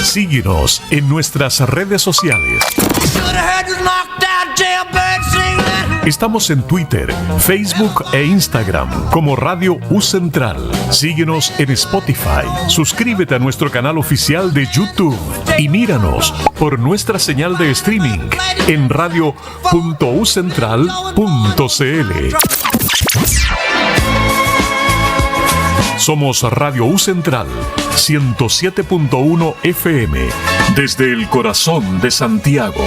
Síguenos en nuestras redes sociales. Estamos en Twitter, Facebook e Instagram como Radio U Central. Síguenos en Spotify. Suscríbete a nuestro canal oficial de YouTube y míranos por nuestra señal de streaming en radio.ucentral.cl. Somos Radio U Central 107.1 FM desde el corazón de Santiago.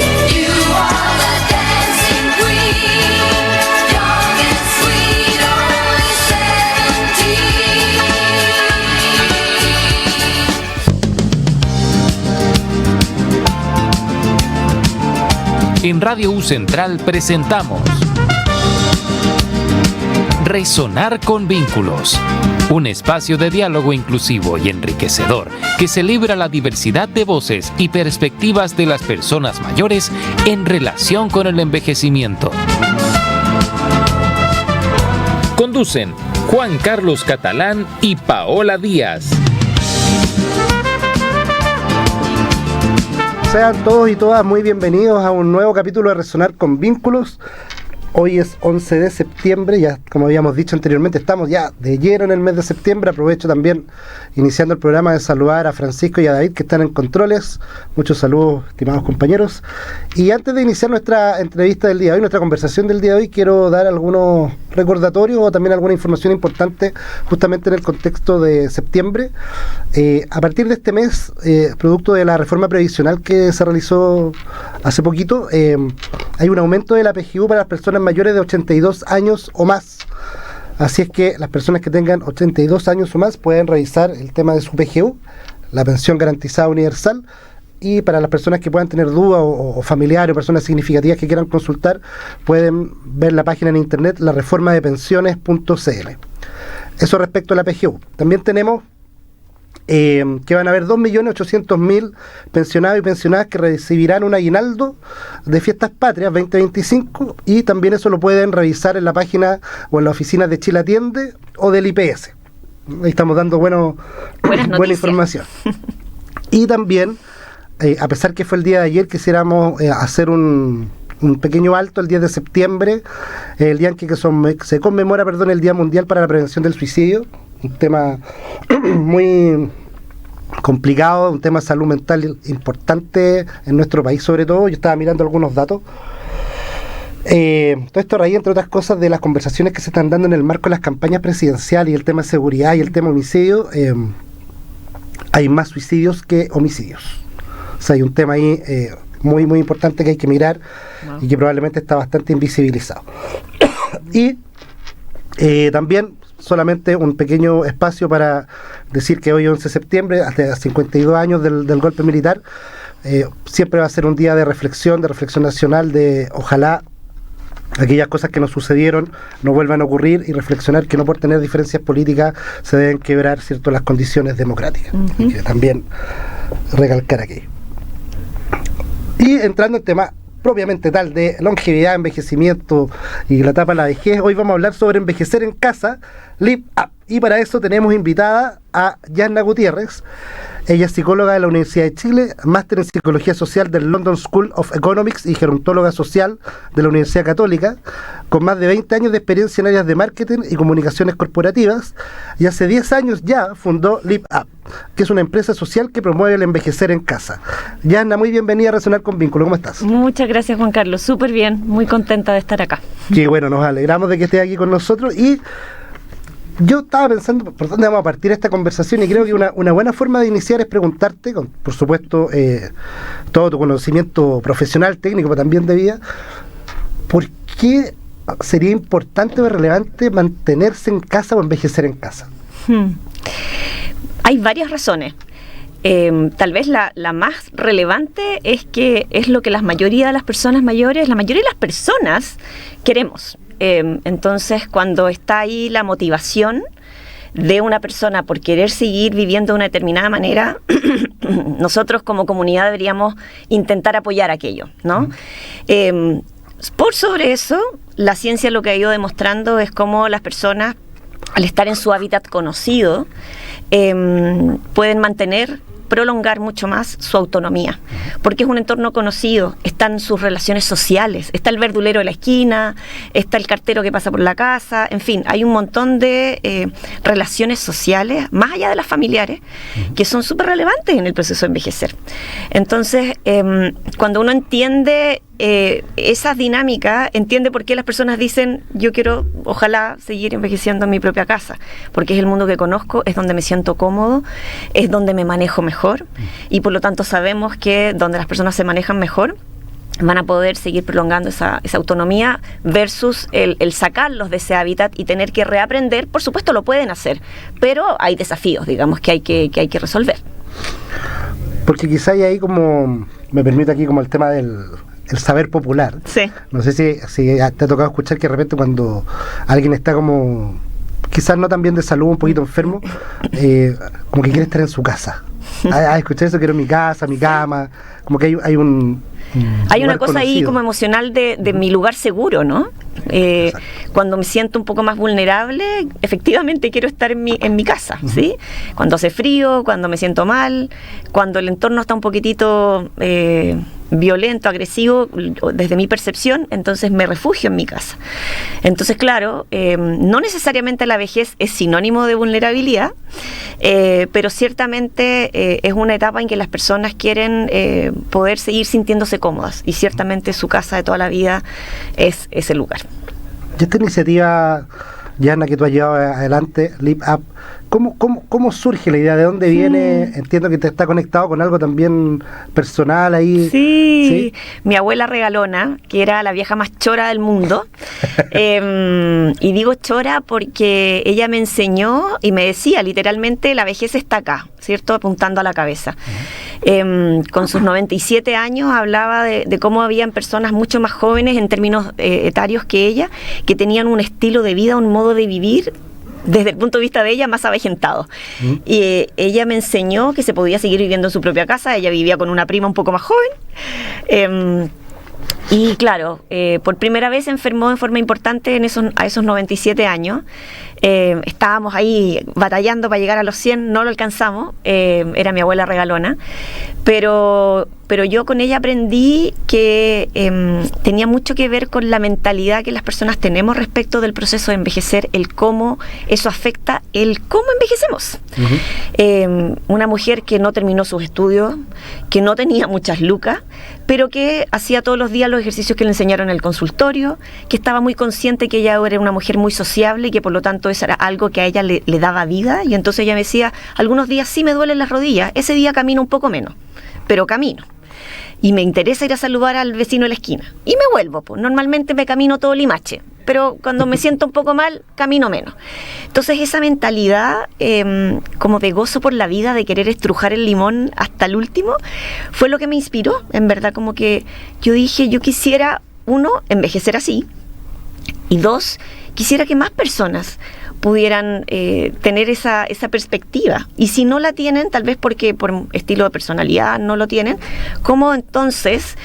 En Radio U Central presentamos Resonar con Vínculos, un espacio de diálogo inclusivo y enriquecedor que celebra la diversidad de voces y perspectivas de las personas mayores en relación con el envejecimiento. Conducen Juan Carlos Catalán y Paola Díaz. Sean todos y todas muy bienvenidos a un nuevo capítulo de Resonar con Vínculos. Hoy es 11 de septiembre, ya como habíamos dicho anteriormente, estamos ya de lleno en el mes de septiembre. Aprovecho también, iniciando el programa, de saludar a Francisco y a David, que están en controles. Muchos saludos, estimados compañeros. Y antes de iniciar nuestra entrevista del día de hoy, nuestra conversación del día de hoy, quiero dar algunos recordatorios o también alguna información importante justamente en el contexto de septiembre. A partir de este mes, producto de la reforma previsional que se realizó hace poquito, hay un aumento de la PGU para las personas mayores de 82 años o más. Así es que las personas que tengan 82 años o más pueden revisar el tema de su PGU, la pensión garantizada universal, y para las personas que puedan tener dudas o familiares o personas significativas que quieran consultar, pueden ver la página en internet lareformadepensiones.cl. Eso respecto a la PGU. También tenemos que van a haber 2.800.000 pensionados y pensionadas que recibirán un aguinaldo de Fiestas Patrias 2025, y también eso lo pueden revisar en la página o en la oficina de Chile Atiende o del IPS. Ahí estamos dando buena información. Y también, a pesar que fue el día de ayer, quisiéramos hacer un pequeño alto el 10 de septiembre, el día en que se conmemora el Día Mundial para la Prevención del Suicidio, un tema muy complicado, un tema de salud mental importante en nuestro país sobre todo. Yo estaba mirando algunos datos. Todo esto a raíz, entre otras cosas, de las conversaciones que se están dando en el marco de las campañas presidenciales y el tema de seguridad y el tema homicidio. Hay más suicidios que homicidios. O sea, hay un tema ahí muy muy importante que hay que mirar, y que probablemente está bastante invisibilizado. Y también solamente un pequeño espacio para decir que hoy 11 de septiembre, hasta 52 años del golpe militar, siempre va a ser un día de reflexión nacional, de ojalá aquellas cosas que nos sucedieron no vuelvan a ocurrir, y reflexionar que no por tener diferencias políticas se deben quebrar, ¿cierto?, las condiciones democráticas. Uh-huh. Y que también recalcar aquí. Y entrando en tema propiamente tal de longevidad, envejecimiento y la etapa de la vejez, hoy vamos a hablar sobre envejecer en casa, Live Up. Y para eso tenemos invitada a Yanna Gutiérrez. Ella es psicóloga de la Universidad de Chile, máster en Psicología Social del London School of Economics y gerontóloga social de la Universidad Católica, con más de 20 años de experiencia en áreas de marketing y comunicaciones corporativas, y hace 10 años ya fundó Live Up, que es una empresa social que promueve el envejecer en casa. Yanna, muy bienvenida a Resonar con Vínculo, ¿cómo estás? Muchas gracias, Juan Carlos, súper bien, muy contenta de estar acá. Qué bueno, nos alegramos de que estés aquí con nosotros. Y yo estaba pensando por dónde vamos a partir esta conversación, y creo que una buena forma de iniciar es preguntarte, con, por supuesto, todo tu conocimiento profesional, técnico, pero también de vida, ¿por qué sería importante o relevante mantenerse en casa o envejecer en casa? Hay varias razones. Tal vez la más relevante es que es lo que la mayoría de las personas mayores, la mayoría de las personas queremos. Entonces, cuando está ahí la motivación de una persona por querer seguir viviendo de una determinada manera, nosotros como comunidad deberíamos intentar apoyar aquello, ¿no? Por sobre eso, la ciencia lo que ha ido demostrando es cómo las personas al estar en su hábitat conocido, pueden prolongar mucho más su autonomía, porque es un entorno conocido, están sus relaciones sociales, está el verdulero de la esquina, está el cartero que pasa por la casa, en fin, hay un montón de relaciones sociales, más allá de las familiares, que son súper relevantes en el proceso de envejecer. Entonces, cuando uno entiende esas dinámicas, entiende por qué las personas dicen, yo quiero, ojalá, seguir envejeciendo en mi propia casa, porque es el mundo que conozco, es donde me siento cómodo, es donde me manejo mejor, y por lo tanto sabemos que donde las personas se manejan mejor, van a poder seguir prolongando esa autonomía versus el sacarlos de ese hábitat y tener que reaprender. Por supuesto lo pueden hacer, pero hay desafíos, digamos, que hay que resolver. Porque quizá hay ahí como, me permite aquí como el tema del el saber popular. Sí. No sé si te ha tocado escuchar que de repente cuando alguien está como, quizás no tan bien de salud, un poquito enfermo, como que quiere estar en su casa. Escuché eso, quiero mi casa, mi cama, como que hay una cosa conocido ahí como emocional de mi lugar seguro, ¿no? Cuando me siento un poco más vulnerable, efectivamente quiero estar en mi casa, ¿sí? Cuando hace frío, cuando me siento mal, cuando el entorno está un poquitito violento, agresivo, desde mi percepción, entonces me refugio en mi casa. Entonces, claro, no necesariamente la vejez es sinónimo de vulnerabilidad, pero ciertamente es una etapa en que las personas quieren poder seguir sintiéndose cómodas, y ciertamente su casa de toda la vida es ese lugar. Y esta iniciativa, Yana, que tú has llevado adelante, Live Up, ¿cómo surge la idea? ¿De dónde viene? Entiendo que te está conectado con algo también personal ahí. Sí, mi abuela regalona, que era la vieja más chora del mundo, y digo chora porque ella me enseñó y me decía literalmente, la vejez está acá, ¿cierto? Apuntando a la cabeza. Con sus 97 años hablaba de cómo habían personas mucho más jóvenes en términos etarios que ella, que tenían un estilo de vida, un modo de vivir, desde el punto de vista de ella, más avejentado. Y ella me enseñó que se podía seguir viviendo en su propia casa. Ella vivía con una prima un poco más joven. Y claro, por primera vez se enfermó en forma importante a esos 97 años. Estábamos ahí batallando para llegar a los 100, no lo alcanzamos. Era mi abuela regalona. Pero yo con ella aprendí que tenía mucho que ver con la mentalidad que las personas tenemos respecto del proceso de envejecer, el cómo eso afecta el cómo envejecemos. Una mujer que no terminó sus estudios, que no tenía muchas lucas, pero que hacía todos los días los ejercicios que le enseñaron en el consultorio, que estaba muy consciente que ella era una mujer muy sociable y que por lo tanto eso era algo que a ella le daba vida, y entonces ella me decía, algunos días sí me duelen las rodillas, ese día camino un poco menos, pero camino. Y me interesa ir a saludar al vecino de la esquina. Y me vuelvo, pues. Normalmente me camino todo Limache, pero cuando me siento un poco mal, camino menos. Entonces esa mentalidad como de gozo por la vida, de querer estrujar el limón hasta el último, fue lo que me inspiró. En verdad, como que yo dije, yo quisiera, uno, envejecer así, y dos, quisiera que más personas pudieran tener esa perspectiva, y si no la tienen, tal vez porque por estilo de personalidad no lo tienen, ¿cómo entonces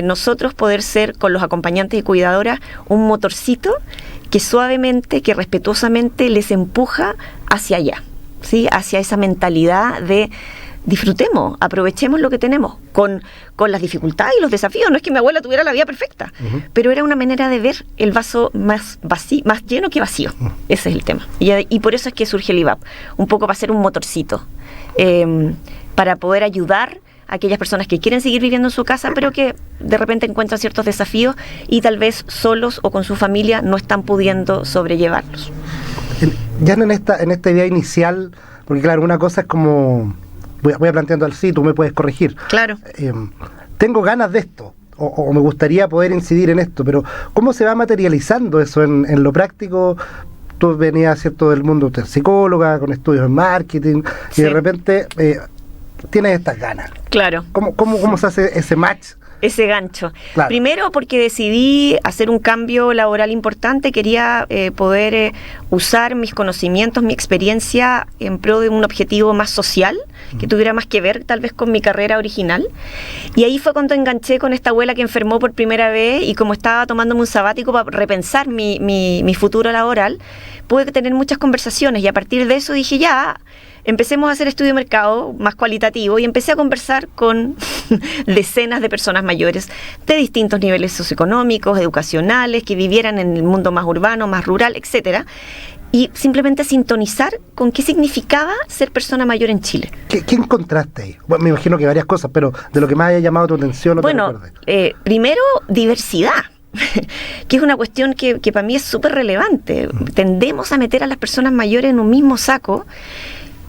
nosotros poder ser, con los acompañantes y cuidadoras, un motorcito que suavemente, que respetuosamente les empuja hacia allá, ¿sí? Hacia esa mentalidad de disfrutemos, aprovechemos lo que tenemos, con las dificultades y los desafíos. No es que mi abuela tuviera la vida perfecta, pero era una manera de ver el vaso más lleno que vacío. Ese es el tema. Y por eso es que surge el IVAP, un poco para ser un motorcito, para poder ayudar a aquellas personas que quieren seguir viviendo en su casa, pero que de repente encuentran ciertos desafíos y tal vez solos o con su familia no están pudiendo sobrellevarlos. Ya en esta idea inicial, porque claro, una cosa es como... Voy a planteando así, tú me puedes corregir. Claro. Tengo ganas de esto, o me gustaría poder incidir en esto, pero ¿cómo se va materializando eso en lo práctico? Tú venías, ¿cierto?, del mundo de psicóloga, con estudios en marketing, sí, y de repente tienes estas ganas. Claro. ¿Cómo se hace ese match ese gancho. Claro. Primero porque decidí hacer un cambio laboral importante, quería poder usar mis conocimientos, mi experiencia en pro de un objetivo más social, que tuviera más que ver tal vez con mi carrera original. Y ahí fue cuando enganché con esta abuela que enfermó por primera vez, y como estaba tomándome un sabático para repensar mi futuro laboral, pude tener muchas conversaciones, y a partir de eso dije, ya, empecemos a hacer estudio de mercado más cualitativo, y empecé a conversar con decenas de personas mayores de distintos niveles socioeconómicos, educacionales, que vivieran en el mundo más urbano, más rural, etcétera, y simplemente sintonizar con qué significaba ser persona mayor en Chile. ¿Qué encontraste ahí? Bueno, me imagino que varias cosas, pero de lo que más haya llamado tu atención o te recuerdes. Primero, diversidad. Que es una cuestión que para mí es súper relevante. Tendemos a meter a las personas mayores en un mismo saco,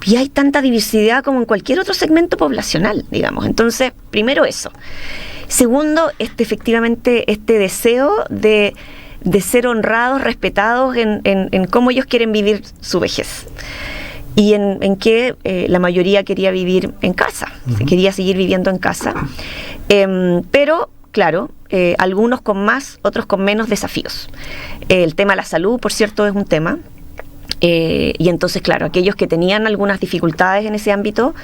y hay tanta diversidad como en cualquier otro segmento poblacional, digamos. Entonces, primero eso. Segundo, efectivamente, este deseo de ser honrados, respetados en cómo ellos quieren vivir su vejez. Y en que la mayoría quería vivir en casa, quería seguir viviendo en casa. Pero, claro, algunos con más, otros con menos desafíos. El tema de la salud, por cierto, es un tema. Y entonces, claro, aquellos que tenían algunas dificultades en ese ámbito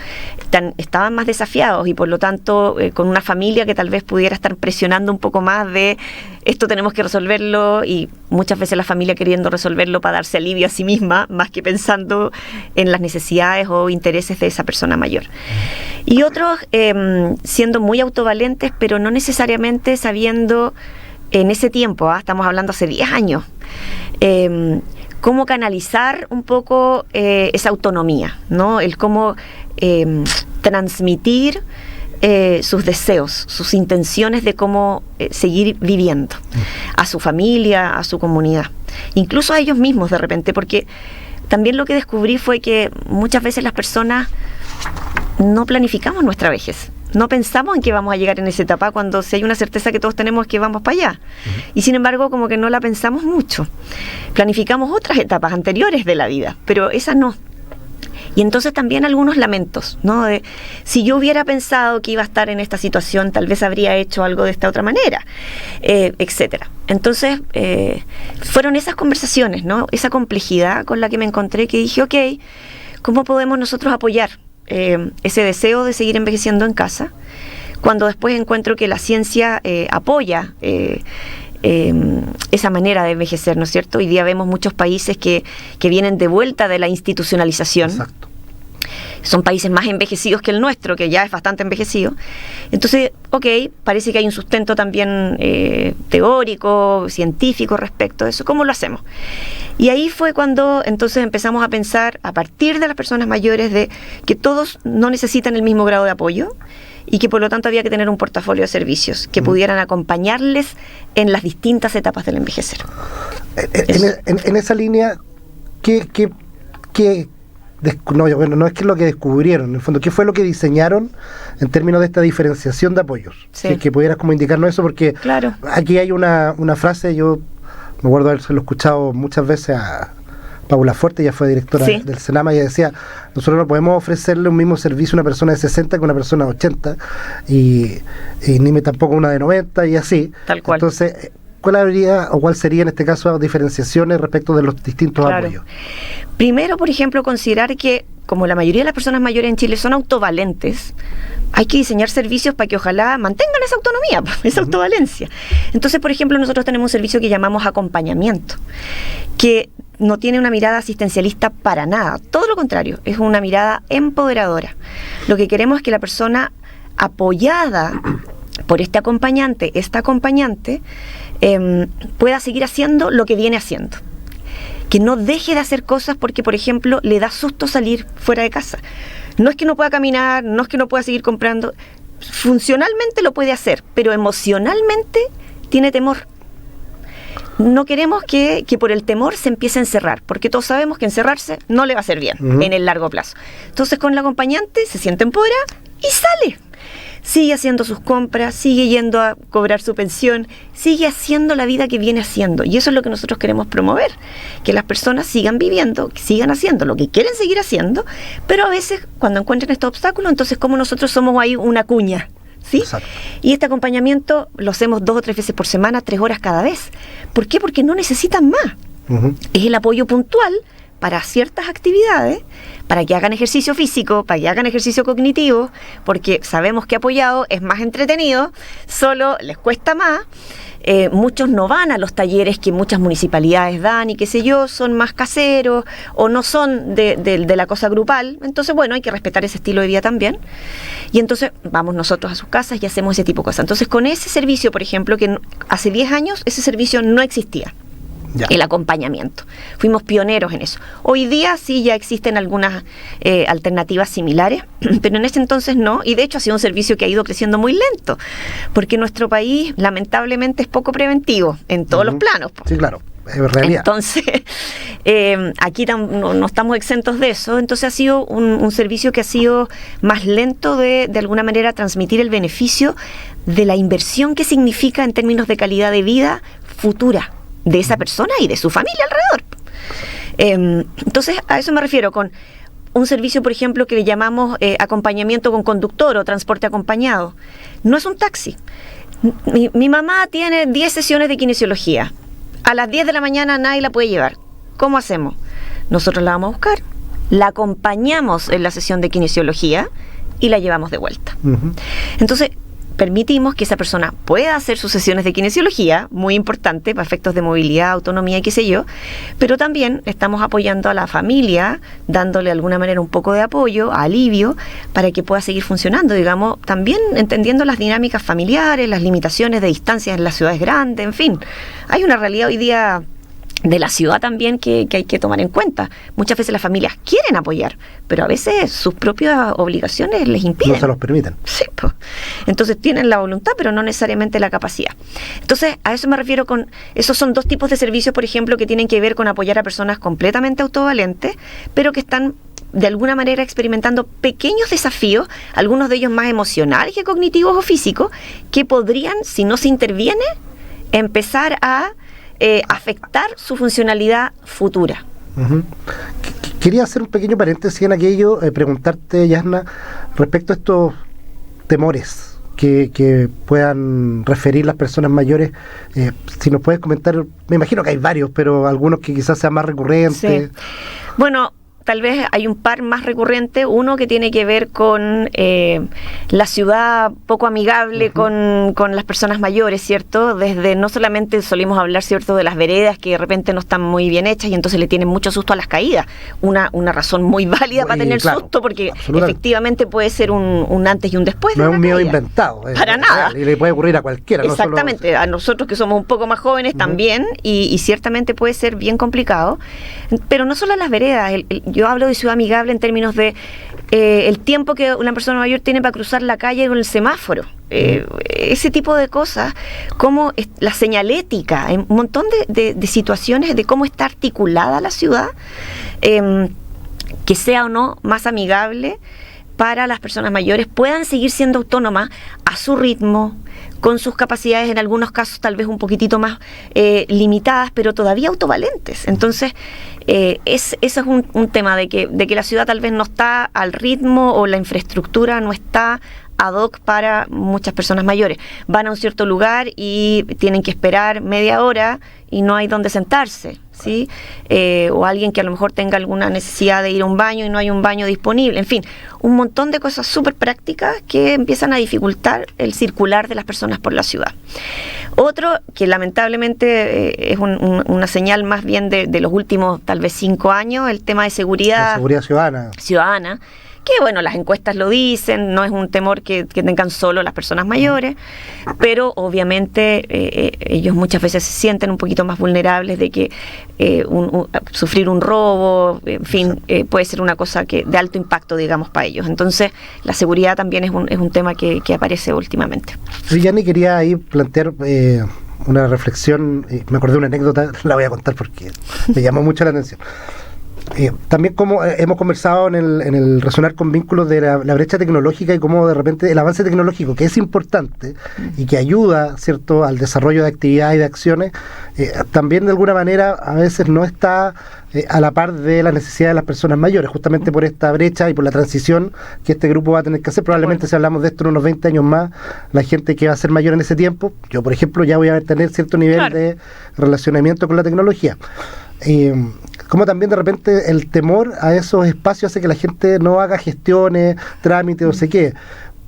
estaban más desafiados, y por lo tanto con una familia que tal vez pudiera estar presionando un poco más de esto tenemos que resolverlo, y muchas veces la familia queriendo resolverlo para darse alivio a sí misma, más que pensando en las necesidades o intereses de esa persona mayor. Y otros siendo muy autovalentes, pero no necesariamente sabiendo en ese tiempo, estamos hablando hace 10 años, cómo canalizar un poco esa autonomía, ¿no? El cómo transmitir sus deseos, sus intenciones de cómo seguir viviendo a su familia, a su comunidad, incluso a ellos mismos de repente, porque también lo que descubrí fue que muchas veces las personas no planificamos nuestra vejez. No pensamos en que vamos a llegar en esa etapa, cuando si hay una certeza que todos tenemos es que vamos para allá. Y sin embargo, como que no la pensamos mucho. Planificamos otras etapas anteriores de la vida, pero esa no. Y entonces también algunos lamentos, ¿no? De, si yo hubiera pensado que iba a estar en esta situación, tal vez habría hecho algo de esta otra manera, etcétera. Entonces, fueron esas conversaciones, ¿no? Esa complejidad con la que me encontré, que dije, ok, ¿cómo podemos nosotros apoyar ese deseo de seguir envejeciendo en casa, cuando después encuentro que la ciencia apoya esa manera de envejecer, ¿no es cierto? Hoy día vemos muchos países que vienen de vuelta de la institucionalización. Exacto. Son países más envejecidos que el nuestro, que ya es bastante envejecido. Entonces, ok, parece que hay un sustento también teórico, científico respecto a eso. ¿Cómo lo hacemos? Y ahí fue cuando entonces empezamos a pensar, a partir de las personas mayores, de que todos no necesitan el mismo grado de apoyo, y que por lo tanto había que tener un portafolio de servicios que pudieran acompañarles en las distintas etapas del envejecer. En esa línea, no es que lo que descubrieron, en el fondo, ¿qué fue lo que diseñaron en términos de esta diferenciación de apoyos? Sí. Que pudieras como indicarnos eso, porque claro, aquí hay una frase, yo me acuerdo haberlo escuchado muchas veces a Paula Fuerte, ella fue directora del Senama, y ella decía, nosotros no podemos ofrecerle un mismo servicio a una persona de 60 que a una persona de 80, y ni tampoco una de 90, y así. Tal cual. Entonces, ¿cuál sería en este caso diferenciaciones respecto de los distintos apoyos? Primero, por ejemplo, considerar que, como la mayoría de las personas mayores en Chile son autovalentes, hay que diseñar servicios para que ojalá mantengan esa autonomía, esa autovalencia. Entonces, por ejemplo, nosotros tenemos un servicio que llamamos acompañamiento, que no tiene una mirada asistencialista para nada, todo lo contrario, es una mirada empoderadora. Lo que queremos es que la persona apoyada por esta acompañante, pueda seguir haciendo lo que viene haciendo. Que no deje de hacer cosas porque, por ejemplo, le da susto salir fuera de casa. No es que no pueda caminar, no es que no pueda seguir comprando. Funcionalmente lo puede hacer, pero emocionalmente tiene temor. No queremos que por el temor se empiece a encerrar, porque todos sabemos que encerrarse no le va a hacer bien en el largo plazo. Entonces, con la acompañante se siente empoderada y sale. Sigue haciendo sus compras, sigue yendo a cobrar su pensión, sigue haciendo la vida que viene haciendo. Y eso es lo que nosotros queremos promover, que las personas sigan viviendo, que sigan haciendo lo que quieren seguir haciendo, pero a veces cuando encuentran estos obstáculos, entonces como nosotros somos ahí una cuña, ¿sí? Exacto. Y este acompañamiento lo hacemos 2 o 3 veces por semana, 3 horas cada vez. ¿Por qué? Porque no necesitan más. Es el apoyo puntual para ciertas actividades, para que hagan ejercicio físico, para que hagan ejercicio cognitivo, porque sabemos que apoyado es más entretenido, solo les cuesta más. Muchos no van a los talleres que muchas municipalidades dan y qué sé yo, son más caseros o no son de la cosa grupal. Entonces, bueno, hay que respetar ese estilo de vida también. Y entonces vamos nosotros a sus casas y hacemos ese tipo de cosas. Entonces, con ese servicio, por ejemplo, que hace 10 años ese servicio no existía. Ya. El acompañamiento. Fuimos pioneros en eso. Hoy día sí ya existen algunas alternativas similares, pero en ese entonces no, y de hecho ha sido un servicio que ha ido creciendo muy lento, porque nuestro país lamentablemente es poco preventivo en todos los planos. Sí, claro, es realidad. Entonces, aquí no estamos exentos de eso, entonces ha sido un servicio que ha sido más lento de alguna manera transmitir el beneficio de la inversión que significa en términos de calidad de vida futura de esa persona y de su familia alrededor. Entonces, a eso me refiero con un servicio, por ejemplo, que le llamamos acompañamiento con conductor o transporte acompañado. No es un taxi. Mi mamá tiene 10 sesiones de kinesiología. A las 10 de la mañana nadie la puede llevar. ¿Cómo hacemos? Nosotros la vamos a buscar, la acompañamos en la sesión de kinesiología y la llevamos de vuelta. Entonces, permitimos que esa persona pueda hacer sus sesiones de kinesiología, muy importante para efectos de movilidad, autonomía y qué sé yo, pero también estamos apoyando a la familia, dándole de alguna manera un poco de apoyo, alivio, para que pueda seguir funcionando, digamos, también entendiendo las dinámicas familiares, las limitaciones de distancias en las ciudades grandes, en fin. Hay una realidad hoy día de la ciudad también que hay que tomar en cuenta. Muchas veces las familias quieren apoyar, pero a veces sus propias obligaciones les impiden. No se los permiten. Sí, pues. Entonces tienen la voluntad, pero no necesariamente la capacidad. Entonces, a eso me refiero con... Esos son 2 tipos de servicios, por ejemplo, que tienen que ver con apoyar a personas completamente autovalentes, pero que están de alguna manera experimentando pequeños desafíos, algunos de ellos más emocionales que cognitivos o físicos, que podrían, si no se interviene, empezar a afectar su funcionalidad futura. Quería hacer un pequeño paréntesis en aquello, preguntarte, Yasna, respecto a estos temores que puedan referir las personas mayores, si nos puedes comentar, me imagino que hay varios, pero algunos que quizás sean más recurrentes. Sí. Bueno, tal vez hay un par más recurrentes, uno que tiene que ver con la ciudad poco amigable con las personas mayores, ¿cierto? Desde, no solamente solemos hablar, ¿cierto?, de las veredas que de repente no están muy bien hechas y entonces le tienen mucho susto a las caídas. Una razón muy válida para tener susto, porque efectivamente puede ser un antes y un después. No es un miedo inventado. Para nada. Y le puede ocurrir a cualquiera. Exactamente, no solo... a nosotros que somos un poco más jóvenes también, y ciertamente puede ser bien complicado. Pero no solo en las veredas, yo hablo de ciudad amigable en términos de el tiempo que una persona mayor tiene para cruzar la calle con el semáforo. Ese tipo de cosas, como la señalética, un montón de situaciones de cómo está articulada la ciudad, que sea o no más amigable para las personas mayores, puedan seguir siendo autónomas a su ritmo, con sus capacidades en algunos casos tal vez un poquitito más limitadas, pero todavía autovalentes. Entonces, eso es un tema de que la ciudad tal vez no está al ritmo o la infraestructura no está ad hoc para muchas personas mayores. Van a un cierto lugar y tienen que esperar media hora y no hay donde sentarse, ¿sí? O alguien que a lo mejor tenga alguna necesidad de ir a un baño y no hay un baño disponible. En fin, un montón de cosas súper prácticas que empiezan a dificultar el circular de las personas por la ciudad. Otro que lamentablemente es una señal más bien de los últimos tal vez 5 años, el tema de seguridad. La seguridad ciudadana. Que bueno, las encuestas lo dicen, no es un temor que tengan solo las personas mayores, pero obviamente ellos muchas veces se sienten un poquito más vulnerables de que sufrir un robo, en fin, puede ser una cosa de alto impacto, digamos, para ellos. Entonces, la seguridad también es un tema que aparece últimamente. Yanni, quería ahí plantear una reflexión, me acordé de una anécdota, la voy a contar porque me llamó mucho la atención. También como hemos conversado en el Resonar con Vínculos de la brecha tecnológica y cómo de repente el avance tecnológico, que es importante y que ayuda, ¿cierto?, al desarrollo de actividades y de acciones, también de alguna manera a veces no está a la par de la necesidad de las personas mayores, justamente por esta brecha y por la transición que este grupo va a tener que hacer. Probablemente si hablamos de esto en unos 20 años más, la gente que va a ser mayor en ese tiempo, yo por ejemplo ya voy a tener cierto nivel de relacionamiento con la tecnología. Como también de repente el temor a esos espacios hace que la gente no haga gestiones, trámites o sé qué.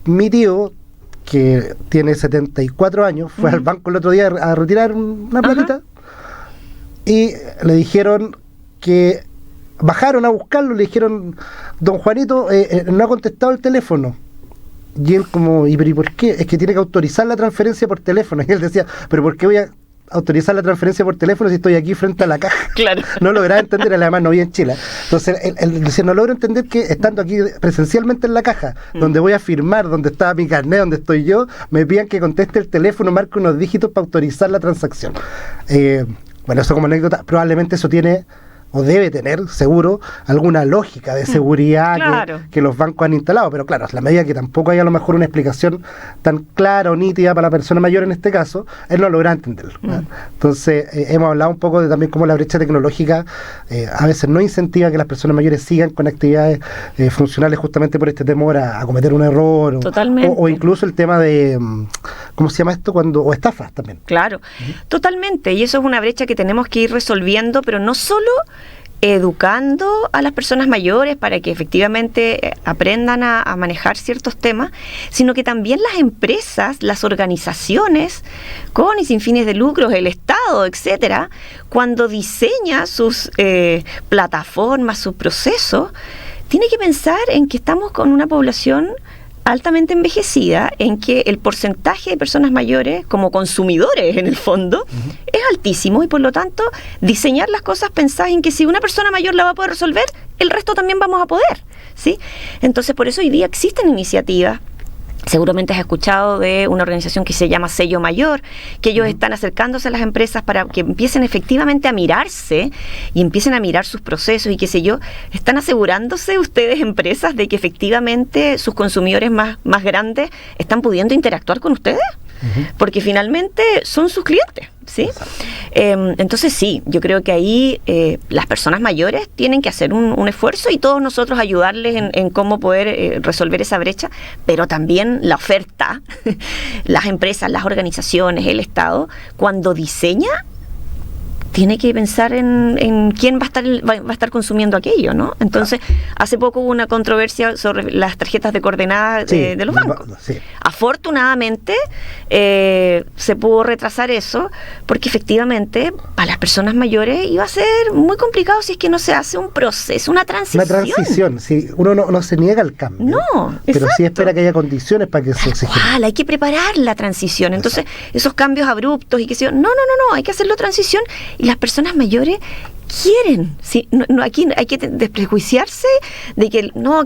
Mi tío, que tiene 74 años, fue al banco el otro día a retirar una platita y le dijeron que bajaron a buscarlo, le dijeron, don Juanito, no ha contestado el teléfono. Y él como, ¿y por qué? Es que tiene que autorizar la transferencia por teléfono. Y él decía, ¿pero por qué voy a autorizar la transferencia por teléfono si estoy aquí frente a la caja? Claro. No lograba entender, además no vive en Chile. Entonces él decía, no logro entender que estando aquí presencialmente en la caja, donde voy a firmar, donde está mi carnet, donde estoy yo, me pidan que conteste el teléfono, marque unos dígitos para autorizar la transacción. Bueno, eso como anécdota, probablemente eso tiene o debe tener, seguro, alguna lógica de seguridad que los bancos han instalado, pero claro, a la medida que tampoco hay a lo mejor una explicación tan clara o nítida para la persona mayor en este caso, él no logra entenderlo. Entonces, hemos hablado un poco de también cómo la brecha tecnológica a veces no incentiva que las personas mayores sigan con actividades funcionales justamente por este temor a cometer un error o incluso el tema de, ¿cómo se llama esto? O estafas también. Claro, totalmente, y eso es una brecha que tenemos que ir resolviendo, pero no solo educando a las personas mayores para que efectivamente aprendan a manejar ciertos temas, sino que también las empresas, las organizaciones con y sin fines de lucro, el Estado, etcétera, cuando diseña sus plataformas, sus procesos, tiene que pensar en que estamos con una población altamente envejecida, en que el porcentaje de personas mayores como consumidores en el fondo es altísimo, y por lo tanto diseñar las cosas pensadas en que si una persona mayor la va a poder resolver, el resto también vamos a poder, ¿sí? Entonces por eso hoy día existen iniciativas. Seguramente has escuchado de una organización que se llama Sello Mayor, que ellos están acercándose a las empresas para que empiecen efectivamente a mirarse y empiecen a mirar sus procesos y qué sé yo. Están asegurándose ustedes, empresas, de que efectivamente sus consumidores más grandes están pudiendo interactuar con ustedes, porque finalmente son sus clientes, ¿sí? Entonces sí, yo creo que ahí las personas mayores tienen que hacer un esfuerzo y todos nosotros ayudarles en cómo poder resolver esa brecha, pero también la oferta, las empresas, las organizaciones, el Estado, cuando diseña, tiene que pensar en quién va a estar consumiendo aquello, ¿no? Entonces, hace poco hubo una controversia sobre las tarjetas de coordenadas de los bancos. Sí. Afortunadamente, se pudo retrasar eso, porque efectivamente, para las personas mayores iba a ser muy complicado si es que no se hace un proceso, una transición. Una transición, sí. Uno no se niega al cambio. No, pero exacto. Sí espera que haya condiciones para que se genere. Hay que preparar la transición. Entonces, esos cambios abruptos y qué sé yo, no, hay que hacerlo transición. Y las personas mayores quieren, ¿sí? Aquí hay que desprejuiciarse de que no,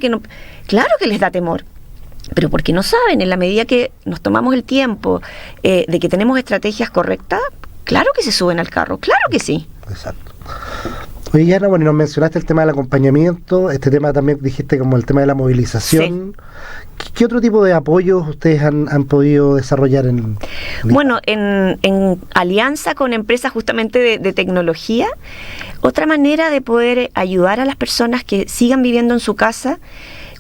claro que les da temor, pero porque no saben. En la medida que nos tomamos el tiempo de que tenemos estrategias correctas, claro que se suben al carro, claro que sí. Exacto. Oye, Yana, bueno, y nos mencionaste el tema del acompañamiento, este tema también dijiste como el tema de la movilización. Sí. ¿Qué otro tipo de apoyos ustedes han podido desarrollar Bueno, en alianza con empresas justamente de tecnología, otra manera de poder ayudar a las personas que sigan viviendo en su casa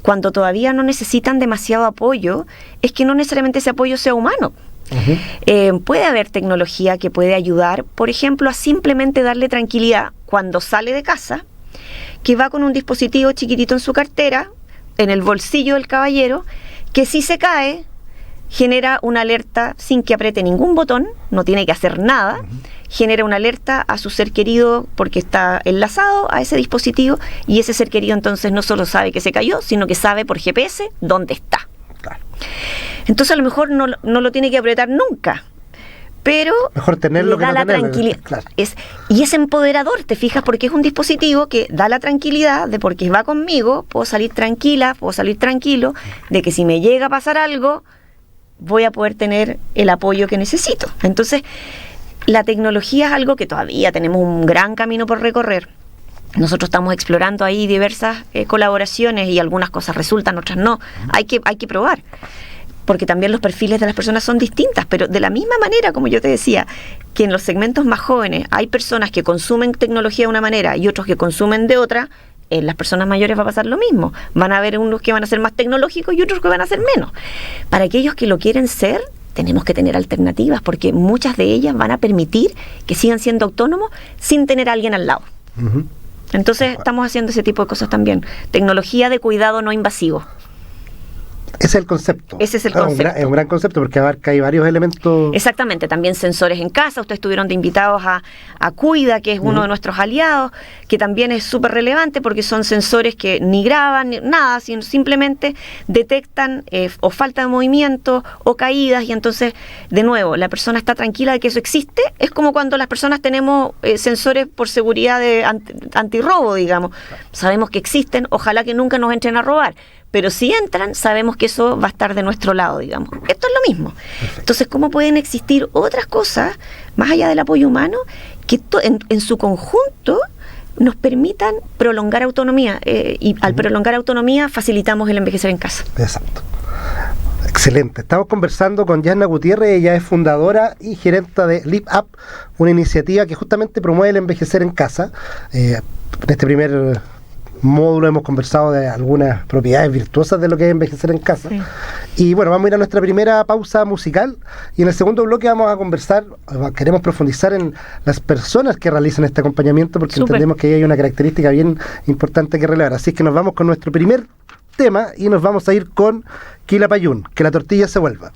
cuando todavía no necesitan demasiado apoyo, es que no necesariamente ese apoyo sea humano. Puede haber tecnología que puede ayudar, por ejemplo, a simplemente darle tranquilidad cuando sale de casa, que va con un dispositivo chiquitito en su cartera, en el bolsillo del caballero, que si se cae, genera una alerta sin que apriete ningún botón, no tiene que hacer nada, genera una alerta a su ser querido porque está enlazado a ese dispositivo, y ese ser querido entonces no solo sabe que se cayó, sino que sabe por GPS dónde está. Claro. Entonces a lo mejor no lo tiene que apretar nunca, pero mejor tenerlo le da la tranquilidad. Claro. Y es empoderador, te fijas, porque es un dispositivo que da la tranquilidad de porque va conmigo, puedo salir tranquila, puedo salir tranquilo, de que si me llega a pasar algo, voy a poder tener el apoyo que necesito. Entonces, la tecnología es algo que todavía tenemos un gran camino por recorrer, Nosotros estamos explorando ahí diversas colaboraciones y algunas cosas resultan, otras no. Hay que probar, porque también los perfiles de las personas son distintas, pero de la misma manera, como yo te decía, que en los segmentos más jóvenes hay personas que consumen tecnología de una manera y otros que consumen de otra, en las personas mayores va a pasar lo mismo. Van a haber unos que van a ser más tecnológicos y otros que van a ser menos. Para aquellos que lo quieren ser, tenemos que tener alternativas, porque muchas de ellas van a permitir que sigan siendo autónomos sin tener a alguien al lado. Uh-huh. Entonces estamos haciendo ese tipo de cosas también. Tecnología de cuidado no invasivo. Ese es el concepto. Ese es el concepto. Es un gran concepto porque abarca ahí varios elementos. Exactamente, también sensores en casa. Ustedes estuvieron de invitados a Cuida, que es uno de nuestros aliados, que también es súper relevante porque son sensores que ni graban, ni nada, sino simplemente detectan o falta de movimiento o caídas, y entonces, de nuevo, la persona está tranquila de que eso existe. Es como cuando las personas tenemos sensores por seguridad de antirrobo, digamos. Sabemos que existen, ojalá que nunca nos entren a robar. Pero si entran, sabemos que eso va a estar de nuestro lado, digamos. Esto es lo mismo. Entonces, ¿cómo pueden existir otras cosas, más allá del apoyo humano, que en su conjunto nos permitan prolongar autonomía? Y al prolongar autonomía, facilitamos el envejecer en casa. Exacto. Excelente. Estamos conversando con Yasna Gutiérrez. Ella es fundadora y gerenta de Live Up, una iniciativa que justamente promueve el envejecer en casa. En este primer módulo hemos conversado de algunas propiedades virtuosas de lo que es envejecer en casa. Sí. Y bueno, vamos a ir a nuestra primera pausa musical, y en el segundo bloque vamos a conversar, queremos profundizar en las personas que realizan este acompañamiento, porque entendemos que hay una característica bien importante que relevar. Así que nos vamos con nuestro primer tema y nos vamos a ir con Quilapayún, que la tortilla se vuelva.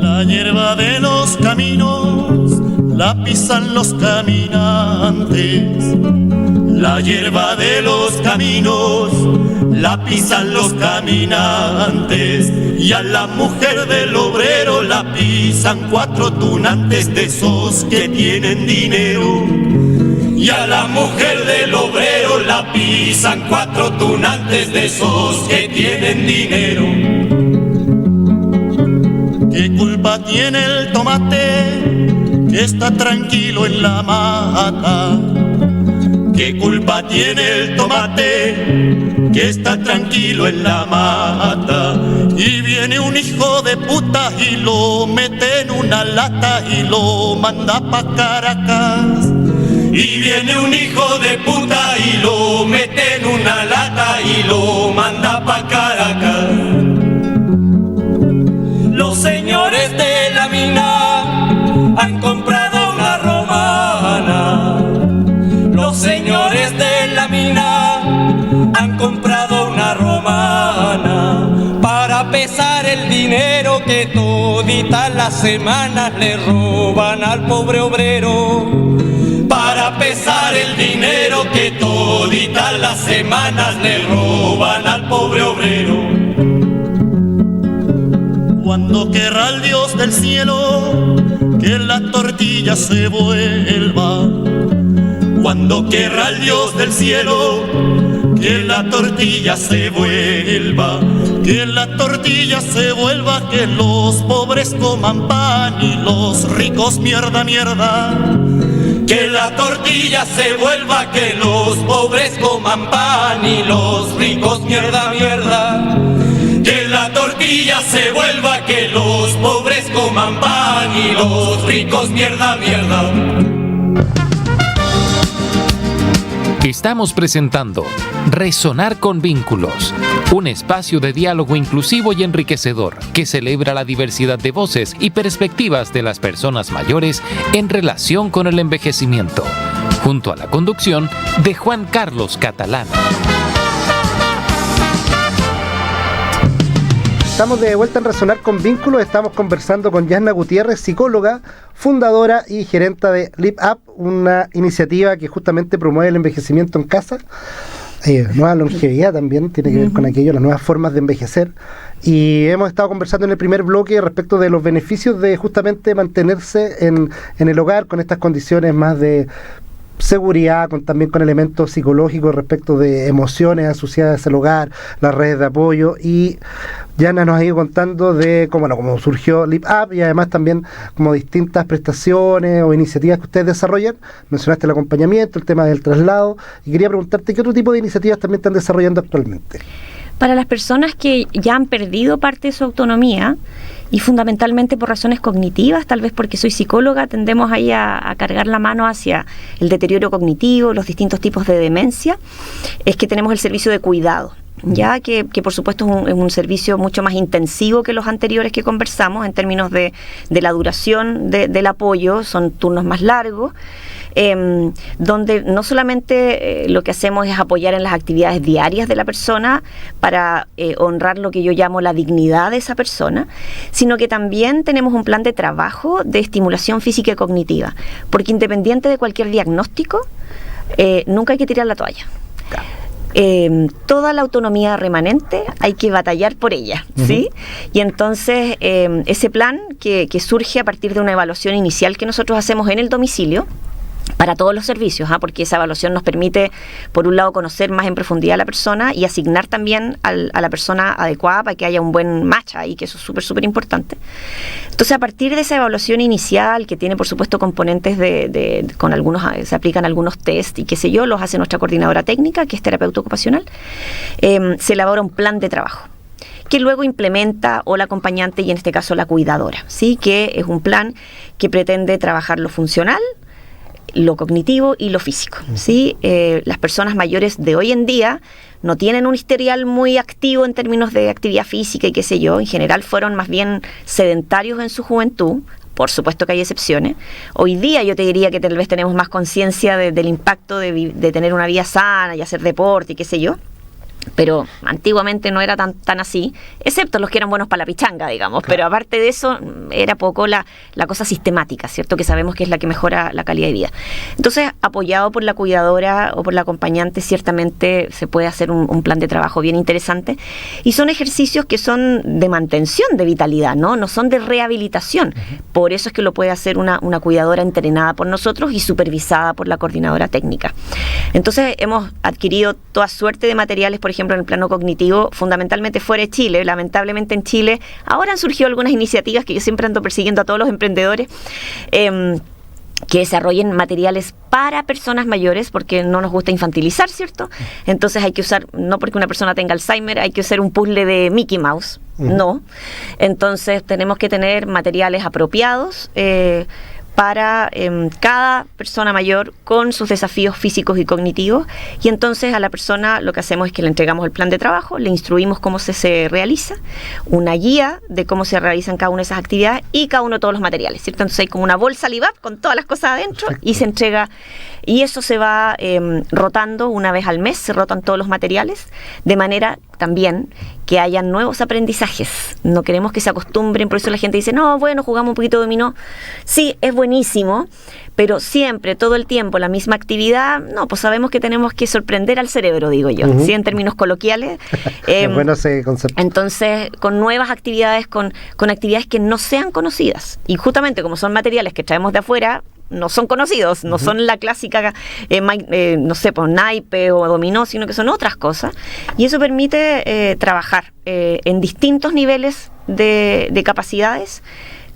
La hierba de los caminos la pisan los caminantes. La hierba de los caminos la pisan los caminantes. Y a la mujer del obrero la pisan 4 tunantes de esos que tienen dinero. Y a la mujer del obrero la pisan 4 tunantes de esos que tienen dinero. ¿Qué culpa tiene el tomate que está tranquilo en la mata? ¿Qué culpa tiene el tomate que está tranquilo en la mata? Y viene un hijo de puta y lo mete en una lata y lo manda pa' Caracas. Y viene un hijo de puta y lo mete en una lata y lo manda pa' Caracas. Los señores de la mina han comprado una romana. Los señores de la mina han comprado una romana para pesar el dinero que toditas las semanas le roban al pobre obrero. Para pesar el dinero que toditas las semanas le roban al pobre obrero. Cuando querrá el Dios del cielo que la tortilla se vuelva. Cuando querrá el Dios del cielo que la tortilla se vuelva. Que la tortilla se vuelva, que los pobres coman pan y los ricos mierda, mierda. Que la tortilla se vuelva, que los pobres coman pan y los ricos mierda, mierda. Que la tortilla se vuelva, que los pobres coman pan y los ricos mierda, mierda. Estamos presentando Resonar con Vínculos, un espacio de diálogo inclusivo y enriquecedor que celebra la diversidad de voces y perspectivas de las personas mayores en relación con el envejecimiento, junto a la conducción de Juan Carlos Catalán. Estamos de vuelta en Resonar con Vínculos. Estamos conversando con Yasna Gutiérrez, psicóloga, fundadora y gerenta de Live Up, una iniciativa que justamente promueve el envejecimiento en casa. Nueva longevidad también, tiene que ver con aquello, las nuevas formas de envejecer. Y hemos estado conversando en el primer bloque respecto de los beneficios de justamente mantenerse en el hogar con estas condiciones más de seguridad, también con elementos psicológicos respecto de emociones asociadas al hogar, las redes de apoyo, y Yana nos ha ido contando de cómo surgió Live Up y además también como distintas prestaciones o iniciativas que ustedes desarrollan. Mencionaste el acompañamiento, el tema del traslado, y quería preguntarte qué otro tipo de iniciativas también están desarrollando actualmente. Para las personas que ya han perdido parte de su autonomía, y fundamentalmente por razones cognitivas, tal vez porque soy psicóloga, tendemos ahí a cargar la mano hacia el deterioro cognitivo, los distintos tipos de demencia, es que tenemos el servicio de cuidado, ya que por supuesto es un servicio mucho más intensivo que los anteriores que conversamos en términos de la duración del apoyo, son turnos más largos, donde no solamente lo que hacemos es apoyar en las actividades diarias de la persona para honrar lo que yo llamo la dignidad de esa persona, sino que también tenemos un plan de trabajo de estimulación física y cognitiva, porque independiente de cualquier diagnóstico, nunca hay que tirar la toalla. Toda la autonomía remanente hay que batallar por ella, ¿sí? Y entonces ese plan que surge a partir de una evaluación inicial que nosotros hacemos en el domicilio, para todos los servicios, porque esa evaluación nos permite, por un lado, conocer más en profundidad a la persona y asignar también a la persona adecuada para que haya un buen match ahí, que eso es súper, súper importante. Entonces, a partir de esa evaluación inicial, que tiene, por supuesto, componentes con algunos, se aplican algunos test y qué sé yo, los hace nuestra coordinadora técnica, que es terapeuta ocupacional, se elabora un plan de trabajo que luego implementa o la acompañante y en este caso la cuidadora, ¿sí? Que es un plan que pretende trabajar lo funcional, lo cognitivo y lo físico, ¿sí? Las personas mayores de hoy en día no tienen un historial muy activo en términos de actividad física y qué sé yo, en general fueron más bien sedentarios en su juventud. Por supuesto que hay excepciones. Hoy día yo te diría que tal vez tenemos más conciencia del impacto de tener una vida sana y hacer deporte y qué sé yo. Pero antiguamente no era tan así, excepto los que eran buenos para la pichanga, digamos, claro. Pero aparte de eso era poco la cosa sistemática, ¿cierto? Que sabemos que es la que mejora la calidad de vida. Entonces, apoyado por la cuidadora o por la acompañante, ciertamente se puede hacer un plan de trabajo bien interesante, y son ejercicios que son de mantención de vitalidad, no son de rehabilitación. Por eso es que lo puede hacer una cuidadora entrenada por nosotros y supervisada por la coordinadora técnica. Entonces, hemos adquirido toda suerte de materiales, por ejemplo, en el plano cognitivo, fundamentalmente fuera de Chile. Lamentablemente en Chile ahora han surgido algunas iniciativas que yo siempre ando persiguiendo a todos los emprendedores, que desarrollen materiales para personas mayores, porque no nos gusta infantilizar, ¿cierto? Entonces hay que usar, no porque una persona tenga Alzheimer, hay que usar un puzzle de Mickey Mouse, no. Entonces tenemos que tener materiales apropiados para cada persona mayor con sus desafíos físicos y cognitivos, y entonces a la persona lo que hacemos es que le entregamos el plan de trabajo, le instruimos cómo se realiza, una guía de cómo se realizan cada una de esas actividades y cada uno de todos los materiales, ¿cierto? Entonces hay como una bolsa Live Up con todas las cosas adentro. Perfecto. Y se entrega, y eso se va rotando una vez al mes, se rotan todos los materiales, de manera también que haya nuevos aprendizajes. No queremos que se acostumbren, por eso la gente dice, no, bueno, jugamos un poquito de dominó. Sí, es buenísimo, pero siempre, todo el tiempo, la misma actividad, no, pues sabemos que tenemos que sorprender al cerebro, digo yo, ¿sí? En términos coloquiales. Bueno ese concepto. Entonces, con nuevas actividades, con actividades que no sean conocidas. Y justamente como son materiales que traemos de afuera, no son conocidos, no son la clásica, no sé, pues naipe o dominó, sino que son otras cosas. Y eso permite trabajar en distintos niveles de capacidades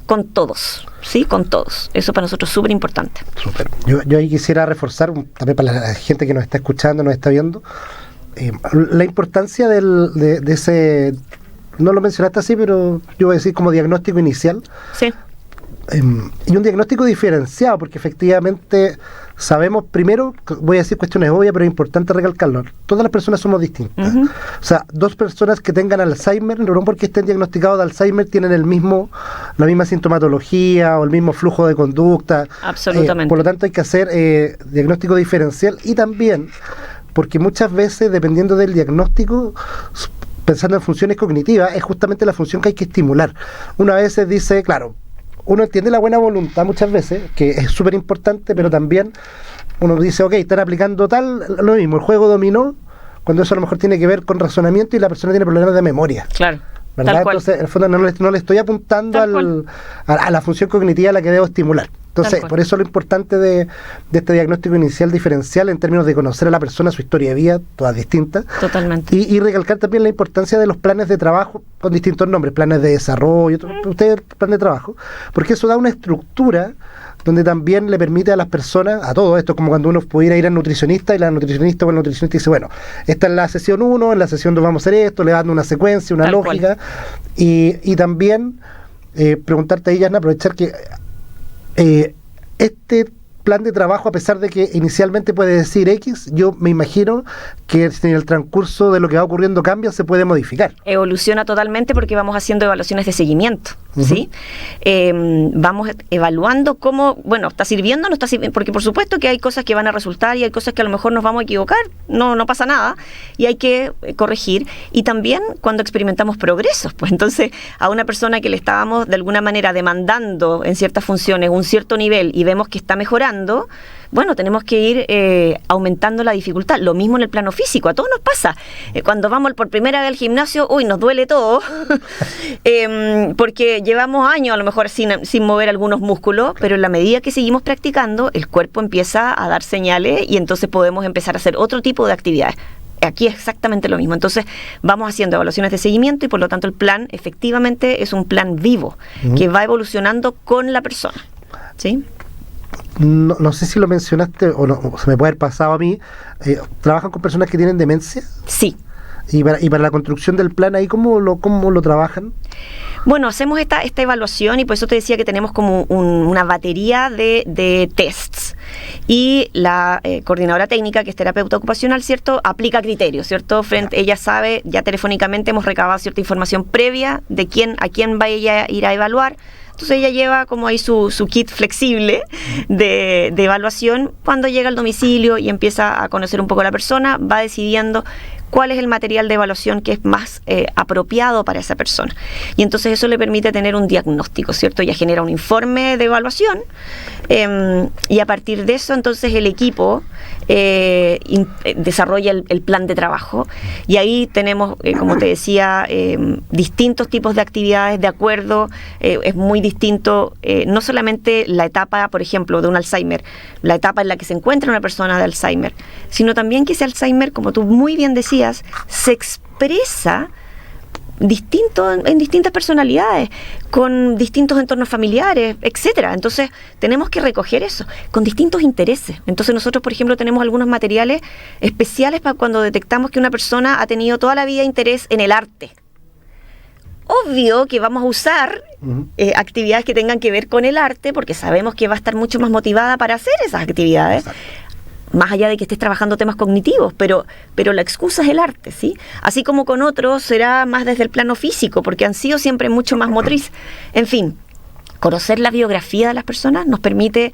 con todos, ¿sí? Con todos. Eso para nosotros es súper importante. Súper. Yo ahí quisiera reforzar, también para la gente que nos está escuchando, nos está viendo, la importancia de ese, no lo mencionaste así, pero yo voy a decir como diagnóstico inicial. Sí. Y un diagnóstico diferenciado, porque efectivamente sabemos, primero, voy a decir cuestiones obvias, pero es importante recalcarlo, todas las personas somos distintas. O sea, dos personas que tengan Alzheimer, no porque estén diagnosticados de Alzheimer, tienen la misma sintomatología o el mismo flujo de conducta. Absolutamente. Por lo tanto, hay que hacer diagnóstico diferencial, y también porque muchas veces, dependiendo del diagnóstico, pensando en funciones cognitivas, es justamente la función que hay que estimular. Una vez dice, claro, uno entiende la buena voluntad muchas veces, que es súper importante, pero también uno dice, ok, están aplicando lo mismo, el juego dominó, cuando eso a lo mejor tiene que ver con razonamiento y la persona tiene problemas de memoria. Claro. ¿Verdad? Entonces, en el fondo no le estoy apuntando a la función cognitiva a la que debo estimular. Entonces, por eso lo importante de este diagnóstico inicial diferencial en términos de conocer a la persona, su historia de vida, todas distintas. Totalmente. Y recalcar también la importancia de los planes de trabajo con distintos nombres, planes de desarrollo, usted plan de trabajo, porque eso da una estructura donde también le permite a las personas, a todo esto, como cuando uno pudiera ir al nutricionista y la nutricionista o el nutricionista dice, bueno, esta es la sesión 1, en la sesión 2 vamos a hacer esto, le dando una secuencia, una lógica, y también preguntarte ahí, Yarna, aprovechar que este plan de trabajo, a pesar de que inicialmente puede decir X, yo me imagino que si en el transcurso de lo que va ocurriendo cambia, se puede modificar. Evoluciona totalmente porque vamos haciendo evaluaciones de seguimiento, ¿sí? Vamos evaluando cómo, bueno, está sirviendo, no está sirviendo, porque por supuesto que hay cosas que van a resultar y hay cosas que a lo mejor nos vamos a equivocar, no pasa nada, y hay que corregir. Y también cuando experimentamos progresos, pues entonces a una persona que le estábamos de alguna manera demandando en ciertas funciones un cierto nivel y vemos que está mejorando, bueno, tenemos que ir aumentando la dificultad. Lo mismo en el plano físico, a todos nos pasa. Cuando vamos por primera vez al gimnasio, nos duele todo, porque llevamos años a lo mejor sin mover algunos músculos, pero en la medida que seguimos practicando, el cuerpo empieza a dar señales y entonces podemos empezar a hacer otro tipo de actividades. Aquí es exactamente lo mismo. Entonces vamos haciendo evaluaciones de seguimiento y por lo tanto el plan efectivamente es un plan vivo que va evolucionando con la persona, ¿sí? No sé si lo mencionaste o no, se me puede haber pasado a mí. ¿Trabajan con personas que tienen demencia? Sí. ¿Y para la construcción del plan ahí cómo lo trabajan? Bueno, hacemos esta evaluación y por eso te decía que tenemos como una batería de tests. Y la coordinadora técnica, que es terapeuta ocupacional, ¿cierto?, aplica criterios, ¿cierto? Ella sabe, ya telefónicamente hemos recabado cierta información previa de a quién va ella a ir a evaluar. Entonces ella lleva como ahí su kit flexible de evaluación. Cuando llega al domicilio y empieza a conocer un poco a la persona, va decidiendo cuál es el material de evaluación que es más apropiado para esa persona. Y entonces eso le permite tener un diagnóstico, ¿cierto? Ya genera un informe de evaluación y a partir de eso entonces el equipo desarrolla el plan de trabajo y ahí tenemos, como te decía, distintos tipos de actividades de acuerdo. Es muy distinto, no solamente la etapa, por ejemplo, de un Alzheimer, la etapa en la que se encuentra una persona de Alzheimer, sino también que ese Alzheimer, como tú muy bien decías, se expresa en distintas personalidades, con distintos entornos familiares, etcétera. Entonces tenemos que recoger eso, con distintos intereses. Entonces nosotros, por ejemplo, tenemos algunos materiales especiales para cuando detectamos que una persona ha tenido toda la vida interés en el arte. Obvio que vamos a usar actividades que tengan que ver con el arte, porque sabemos que va a estar mucho más motivada para hacer esas actividades. Exacto. Más allá de que estés trabajando temas cognitivos, pero la excusa es el arte, ¿sí? Así como con otros será más desde el plano físico, porque han sido siempre mucho más motriz. En fin, conocer la biografía de las personas nos permite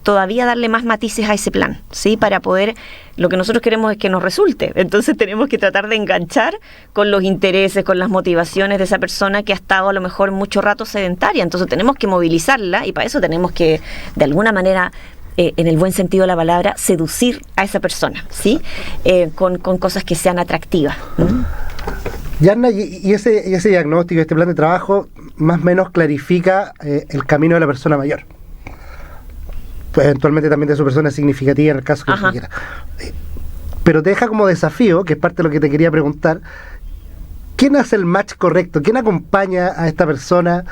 todavía darle más matices a ese plan, ¿sí? Para poder, lo que nosotros queremos es que nos resulte. Entonces tenemos que tratar de enganchar con los intereses, con las motivaciones de esa persona que ha estado a lo mejor mucho rato sedentaria. Entonces tenemos que movilizarla y para eso tenemos que, de alguna manera, en el buen sentido de la palabra, seducir a esa persona, ¿sí? Con cosas que sean atractivas. Yarna, y ese diagnóstico, este plan de trabajo, más o menos clarifica el camino de la persona mayor. Pues eventualmente también de su persona significativa en el caso que se quiera. Pero te deja como desafío, que es parte de lo que te quería preguntar, ¿quién hace el match correcto? ¿Quién acompaña a esta persona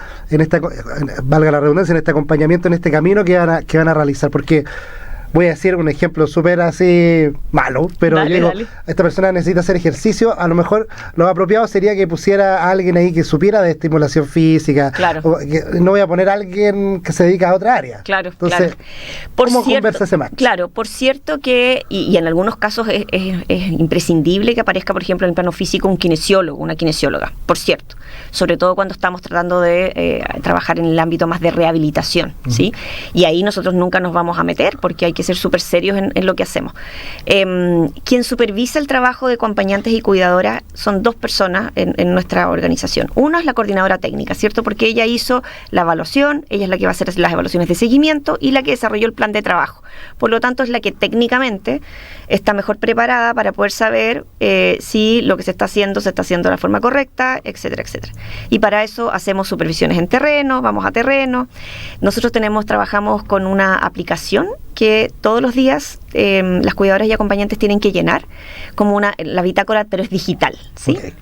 valga la redundancia, en este acompañamiento, en este camino que van a realizar? Porque voy a decir un ejemplo súper así malo, pero dale. Esta persona necesita hacer ejercicio, a lo mejor lo apropiado sería que pusiera a alguien ahí que supiera de estimulación física. Claro. No voy a poner a alguien que se dedica a otra área. Claro. Entonces, ¿cómo conversa ese match? Claro, por cierto que, y en algunos casos es imprescindible que aparezca, por ejemplo, en el plano físico un kinesiólogo, una kinesióloga, por cierto. Sobre todo cuando estamos tratando de trabajar en el ámbito más de rehabilitación, ¿sí? Y ahí nosotros nunca nos vamos a meter porque hay que que ser súper serios en lo que hacemos. Quien supervisa el trabajo de acompañantes y cuidadoras son 2 personas en nuestra organización. Una es la coordinadora técnica, ¿cierto? Porque ella hizo la evaluación, ella es la que va a hacer las evaluaciones de seguimiento y la que desarrolló el plan de trabajo. Por lo tanto, es la que técnicamente está mejor preparada para poder saber si lo que se está haciendo de la forma correcta, etcétera, etcétera. Y para eso hacemos supervisiones en terreno, vamos a terreno. Nosotros trabajamos con una aplicación que todos los días las cuidadoras y acompañantes tienen que llenar, como la bitácora, pero es digital, ¿sí? Okay.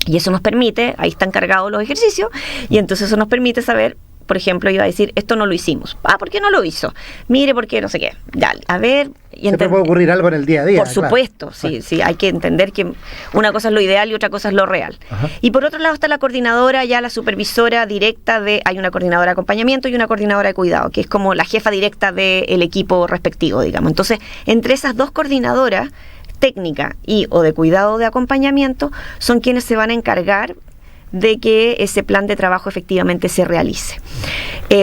Y eso nos permite, ahí están cargados los ejercicios, y entonces eso nos permite saber, por ejemplo, iba a decir, esto no lo hicimos. ¿Por qué no lo hizo? Mire, ¿por qué? No sé qué. Ya, a ver... Siempre puede ocurrir algo en el día a día. Por supuesto, claro. Sí, hay que entender que una cosa es lo ideal y otra cosa es lo real. Ajá. Y por otro lado está la coordinadora, ya la supervisora directa hay una coordinadora de acompañamiento y una coordinadora de cuidado, que es como la jefa directa del equipo respectivo, digamos. Entonces, entre esas 2 coordinadoras, técnica o de cuidado o de acompañamiento, son quienes se van a encargar de que ese plan de trabajo efectivamente se realice.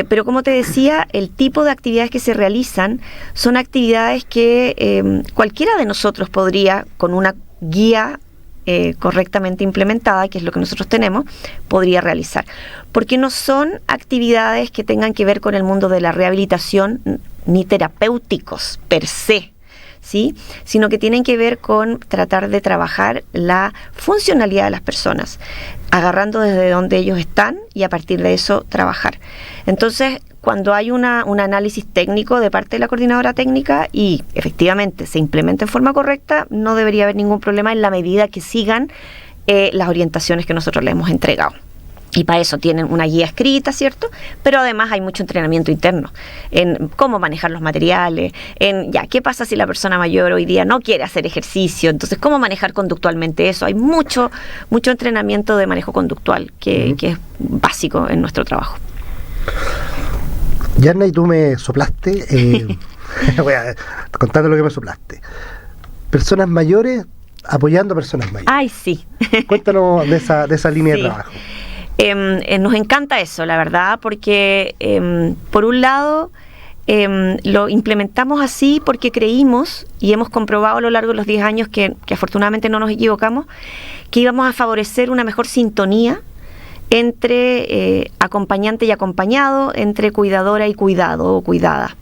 Pero como te decía, el tipo de actividades que se realizan son actividades que cualquiera de nosotros podría, con una guía correctamente implementada, que es lo que nosotros tenemos, podría realizar. Porque no son actividades que tengan que ver con el mundo de la rehabilitación ni terapéuticos per se, ¿sí? Sino que tienen que ver con tratar de trabajar la funcionalidad de las personas, agarrando desde donde ellos están y a partir de eso trabajar. Entonces, cuando hay un análisis técnico de parte de la coordinadora técnica y efectivamente se implementa en forma correcta, no debería haber ningún problema en la medida que sigan las orientaciones que nosotros les hemos entregado. Y para eso tienen una guía escrita, ¿cierto? Pero además hay mucho entrenamiento interno en cómo manejar los materiales, qué pasa si la persona mayor hoy día no quiere hacer ejercicio, entonces cómo manejar conductualmente eso. Hay mucho entrenamiento de manejo conductual que es básico en nuestro trabajo. Yarna, y tú me soplaste, voy a contarte lo que me soplaste. Personas mayores apoyando a personas mayores. Ay, sí. Cuéntanos de esa línea de trabajo. Nos encanta eso, la verdad, porque por un lado lo implementamos así porque creímos y hemos comprobado a lo largo de los 10 años que afortunadamente no nos equivocamos, que íbamos a favorecer una mejor sintonía entre acompañante y acompañado, entre cuidadora y cuidado o cuidada.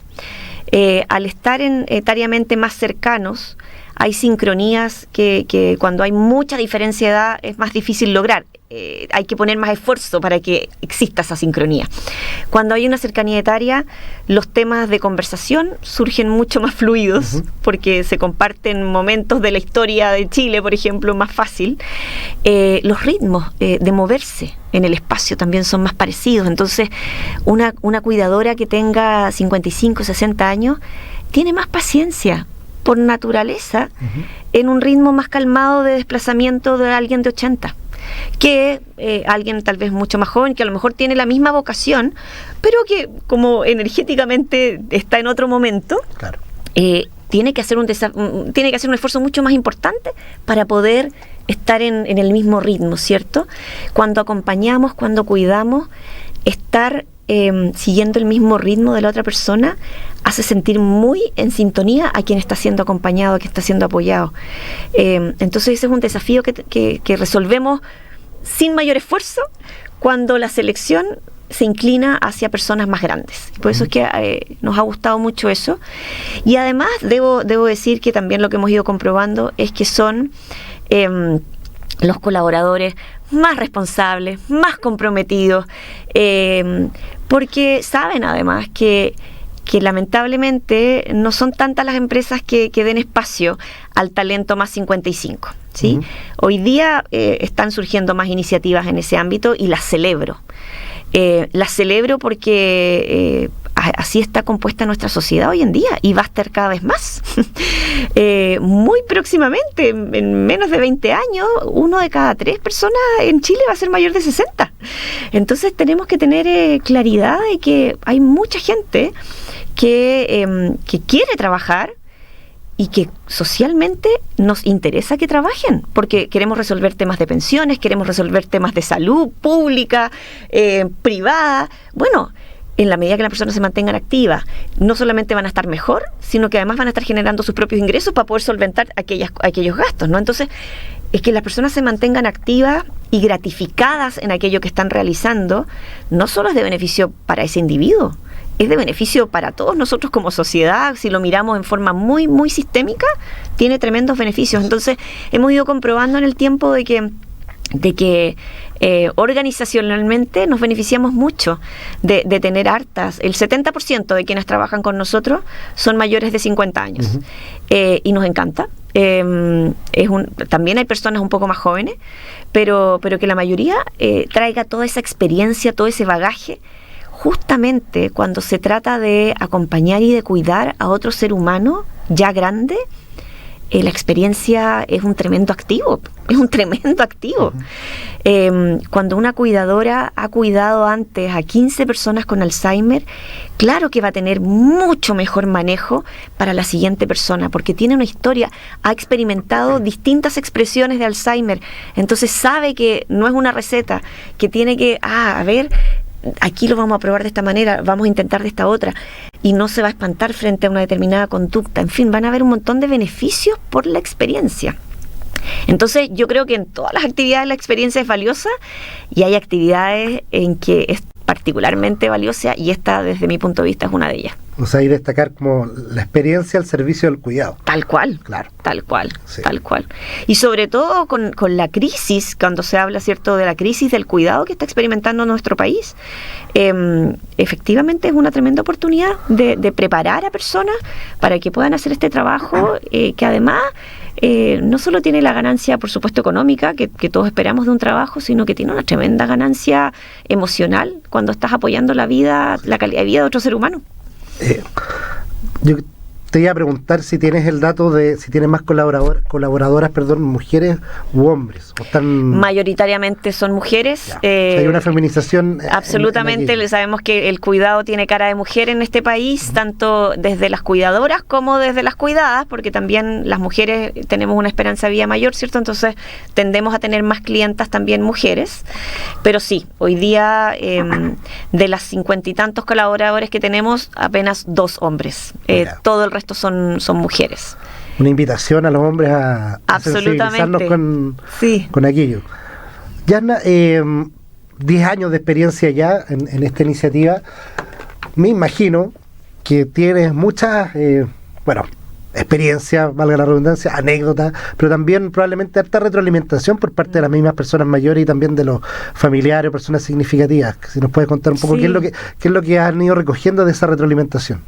Al estar etariamente más cercanos, hay sincronías que cuando hay mucha diferencia de edad es más difícil lograr. Hay que poner más esfuerzo para que exista esa sincronía. Cuando hay una cercanía etaria, los temas de conversación surgen mucho más fluidos, porque se comparten momentos de la historia de Chile, por ejemplo, más fácil. Los ritmos de moverse en el espacio también son más parecidos. Entonces, una cuidadora que tenga 55, 60 años tiene más paciencia por naturaleza en un ritmo más calmado de desplazamiento de alguien de 80. Que alguien tal vez mucho más joven, que a lo mejor tiene la misma vocación, pero que como energéticamente está en otro momento, claro. Tiene que hacer un esfuerzo mucho más importante para poder estar en el mismo ritmo, ¿cierto? Cuando acompañamos, cuando cuidamos, estar siguiendo el mismo ritmo de la otra persona hace sentir muy en sintonía a quien está siendo acompañado, a quien está siendo apoyado. Entonces ese es un desafío que resolvemos sin mayor esfuerzo cuando la selección se inclina hacia personas más grandes. Por eso es que nos ha gustado mucho eso. Y además debo decir que también lo que hemos ido comprobando es que son los colaboradores más responsables, más comprometidos, porque saben además que lamentablemente no son tantas las empresas que den espacio al talento más 55, ¿sí? Hoy día están surgiendo más iniciativas en ese ámbito y las celebro. Las celebro porque así está compuesta nuestra sociedad hoy en día y va a estar cada vez más. Muy próximamente, en menos de 20 años, 1 de cada 3 personas en Chile va a ser mayor de 60. Entonces tenemos que tener claridad de que hay mucha gente que quiere trabajar y que socialmente nos interesa que trabajen, porque queremos resolver temas de pensiones, queremos resolver temas de salud pública, privada. Bueno, en la medida que las personas se mantengan activas, no solamente van a estar mejor, sino que además van a estar generando sus propios ingresos para poder solventar aquellos gastos, ¿no? Entonces, es que las personas se mantengan activas y gratificadas en aquello que están realizando, no solo es de beneficio para ese individuo, es de beneficio para todos nosotros como sociedad. Si lo miramos en forma muy, muy sistémica, tiene tremendos beneficios. Entonces, hemos ido comprobando en el tiempo de que organizacionalmente nos beneficiamos mucho de tener hartas. El 70% de quienes trabajan con nosotros son mayores de 50 años. Uh-huh. Y nos encanta. También hay personas un poco más jóvenes, pero que la mayoría traiga toda esa experiencia, todo ese bagaje, justamente cuando se trata de acompañar y de cuidar a otro ser humano ya grande. La experiencia es un tremendo activo, Uh-huh. Cuando una cuidadora ha cuidado antes a 15 personas con Alzheimer, claro que va a tener mucho mejor manejo para la siguiente persona, porque tiene una historia, ha experimentado distintas expresiones de Alzheimer, entonces sabe que no es una receta, que tiene que, a ver, aquí lo vamos a probar de esta manera, vamos a intentar de esta otra, y no se va a espantar frente a una determinada conducta. En fin, van a haber un montón de beneficios por la experiencia. Entonces, yo creo que en todas las actividades la experiencia es valiosa, y hay actividades en que es particularmente valiosa, y esta, desde mi punto de vista, es una de ellas. O sea, y destacar como la experiencia al servicio del cuidado. Tal cual, claro. Tal cual, sí. Tal cual. Y sobre todo con la crisis, cuando se habla, ¿cierto?, de la crisis del cuidado que está experimentando nuestro país, efectivamente es una tremenda oportunidad de preparar a personas para que puedan hacer este trabajo, que además no solo tiene la ganancia, por supuesto, económica, que todos esperamos de un trabajo, sino que tiene una tremenda ganancia emocional cuando estás apoyando la calidad de vida de otro ser humano. Yo te iba a preguntar si tienes el dato de si tienes más colaboradoras, mujeres u hombres. ¿O están... Mayoritariamente son mujeres. O sea, hay una feminización. Absolutamente, sabemos que el cuidado tiene cara de mujer en este país, tanto desde las cuidadoras como desde las cuidadas, porque también las mujeres tenemos una esperanza de vida mayor, ¿cierto? Entonces tendemos a tener más clientas también mujeres. Pero sí, hoy día de las 50 y tantos colaboradores que tenemos, apenas 2 hombres. Todo el resto son mujeres. Una invitación a los hombres a sensibilizarnos con aquello. Yana, 10 años de experiencia ya en esta iniciativa. Me imagino que tienes muchas, experiencia, valga la redundancia, anécdotas, pero también probablemente harta retroalimentación por parte de las mismas personas mayores y también de los familiares o personas significativas. Si nos puedes contar un poco, sí, qué es lo que han ido recogiendo de esa retroalimentación.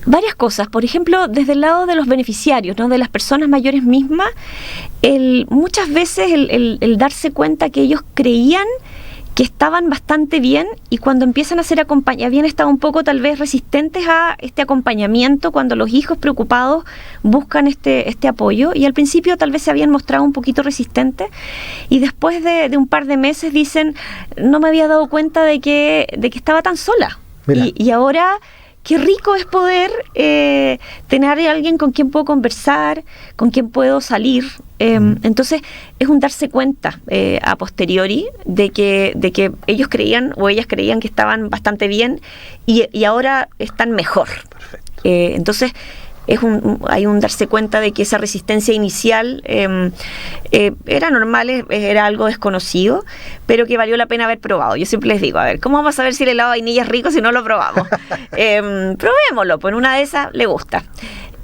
Varias cosas. Por ejemplo, desde el lado de los beneficiarios, ¿no?, de las personas mayores mismas, muchas veces el darse cuenta que ellos creían que estaban bastante bien, y cuando empiezan a ser habían estado un poco tal vez resistentes a este acompañamiento, cuando los hijos preocupados buscan este apoyo, y al principio tal vez se habían mostrado un poquito resistentes, y después de un par de meses dicen, no me había dado cuenta de que estaba tan sola. Y ahora qué rico es poder tener a alguien con quien puedo conversar, con quien puedo salir. Entonces es un darse cuenta a posteriori de que ellos creían o ellas creían que estaban bastante bien, y ahora están mejor. Perfecto. Entonces hay un darse cuenta de que esa resistencia inicial era normal, era algo desconocido, pero que valió la pena haber probado. Yo siempre les digo, a ver, ¿cómo vamos a saber si el helado de vainilla es rico si no lo probamos? Probémoslo, pues una de esas le gusta.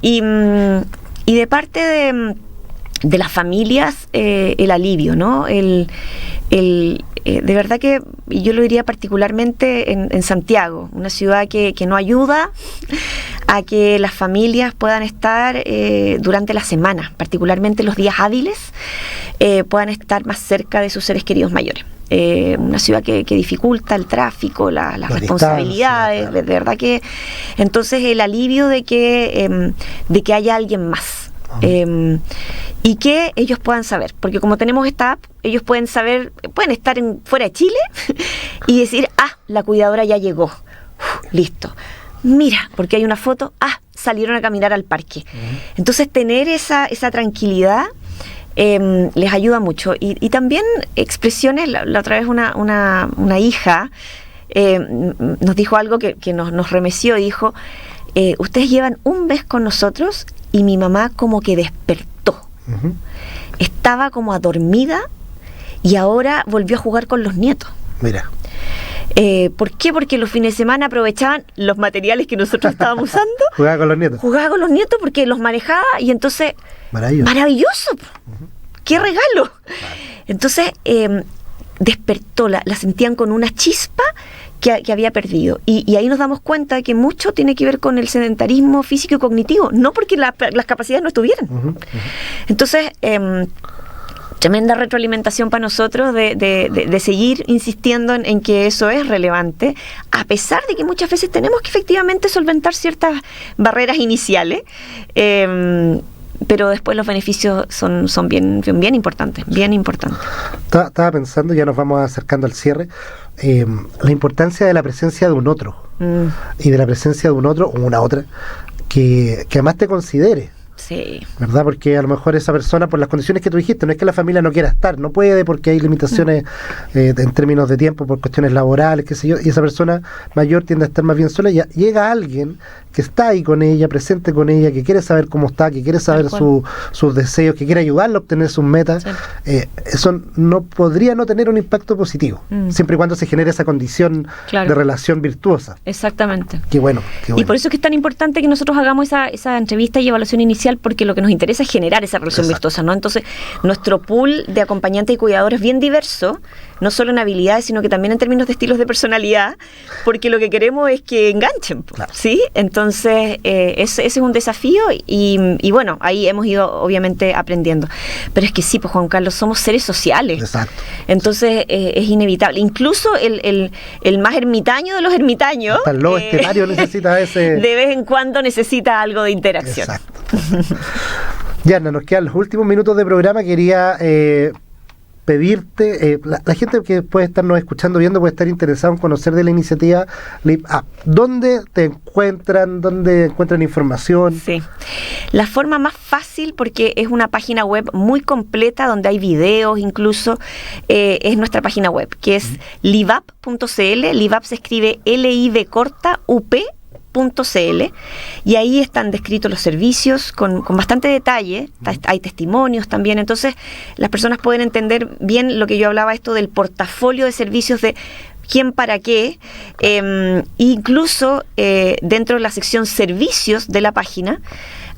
Y de parte de las familias, el alivio, ¿no? De verdad que yo lo diría particularmente en Santiago, una ciudad que no ayuda a que las familias puedan estar durante la semana, particularmente los días hábiles, puedan estar más cerca de sus seres queridos mayores. Una ciudad que dificulta el tráfico, las responsabilidades, de verdad que entonces el alivio de que haya alguien más. Y que ellos puedan saber, porque como tenemos esta app, ellos pueden saber, pueden estar fuera de Chile y decir, la cuidadora ya llegó, listo, mira, porque hay una foto, salieron a caminar al parque. Entonces tener esa tranquilidad les ayuda mucho, y también expresiones. La otra vez una hija nos dijo algo que nos remeció, dijo, ustedes llevan un mes con nosotros y mi mamá como que despertó. Uh-huh. Estaba como adormida y ahora volvió a jugar con los nietos. Mira. ¿Por qué? Porque los fines de semana aprovechaban los materiales que nosotros estábamos usando. Jugaba con los nietos. Jugaba con los nietos porque los manejaba y entonces... Maravilloso. Uh-huh. ¡Qué regalo! Vale. Entonces, despertó, la sentían con una chispa que había perdido. Y ahí nos damos cuenta que mucho tiene que ver con el sedentarismo físico y cognitivo, no porque las capacidades no estuvieran. Uh-huh, uh-huh. Entonces... tremenda retroalimentación para nosotros de seguir insistiendo en que eso es relevante, a pesar de que muchas veces tenemos que efectivamente solventar ciertas barreras iniciales, pero después los beneficios son bien importantes, bien importantes. Estaba pensando, ya nos vamos acercando al cierre, la importancia de la presencia de un otro, y de la presencia de un otro o una otra que además te considere. Sí. ¿Verdad? Porque a lo mejor esa persona, por las condiciones que tú dijiste, no es que la familia no quiera estar, no puede porque hay limitaciones en términos de tiempo, por cuestiones laborales, qué sé yo, y esa persona mayor tiende a estar más bien sola, y llega alguien que está ahí con ella, presente con ella, que quiere saber cómo está, que quiere saber sus deseos, que quiere ayudarla a obtener sus metas. Sí. Eso no podría no tener un impacto positivo, siempre y cuando se genere esa condición de relación virtuosa. Exactamente. Qué bueno. Y por eso es que es tan importante que nosotros hagamos esa entrevista y evaluación inicial, porque lo que nos interesa es generar esa relación virtuosa, ¿no? Entonces, nuestro pool de acompañantes y cuidadores es bien diverso, no solo en habilidades, sino que también en términos de estilos de personalidad, porque lo que queremos es que enganchen, claro. ¿Sí? Entonces, ese es un desafío y bueno, ahí hemos ido obviamente aprendiendo. Pero es que sí, pues Juan Carlos, somos seres sociales. Exacto. Entonces, es inevitable. Incluso el más ermitaño de los ermitaños... Hasta el lobo estepario necesita ese... De vez en cuando necesita algo de interacción. Exacto. Yana, nos quedan los últimos minutos de programa. Quería pedirte, la gente que puede estarnos escuchando, viendo, puede estar interesado en conocer de la iniciativa Live Up. ¿Dónde te encuentran? ¿Dónde encuentran información? Sí, la forma más fácil, porque es una página web muy completa, donde hay videos incluso, es nuestra página web, que es liveup.cl. Liveup se escribe LIV_UP. Y ahí están descritos los servicios con bastante detalle, hay testimonios también, entonces las personas pueden entender bien lo que yo hablaba, esto del portafolio de servicios de quién para qué, incluso dentro de la sección servicios de la página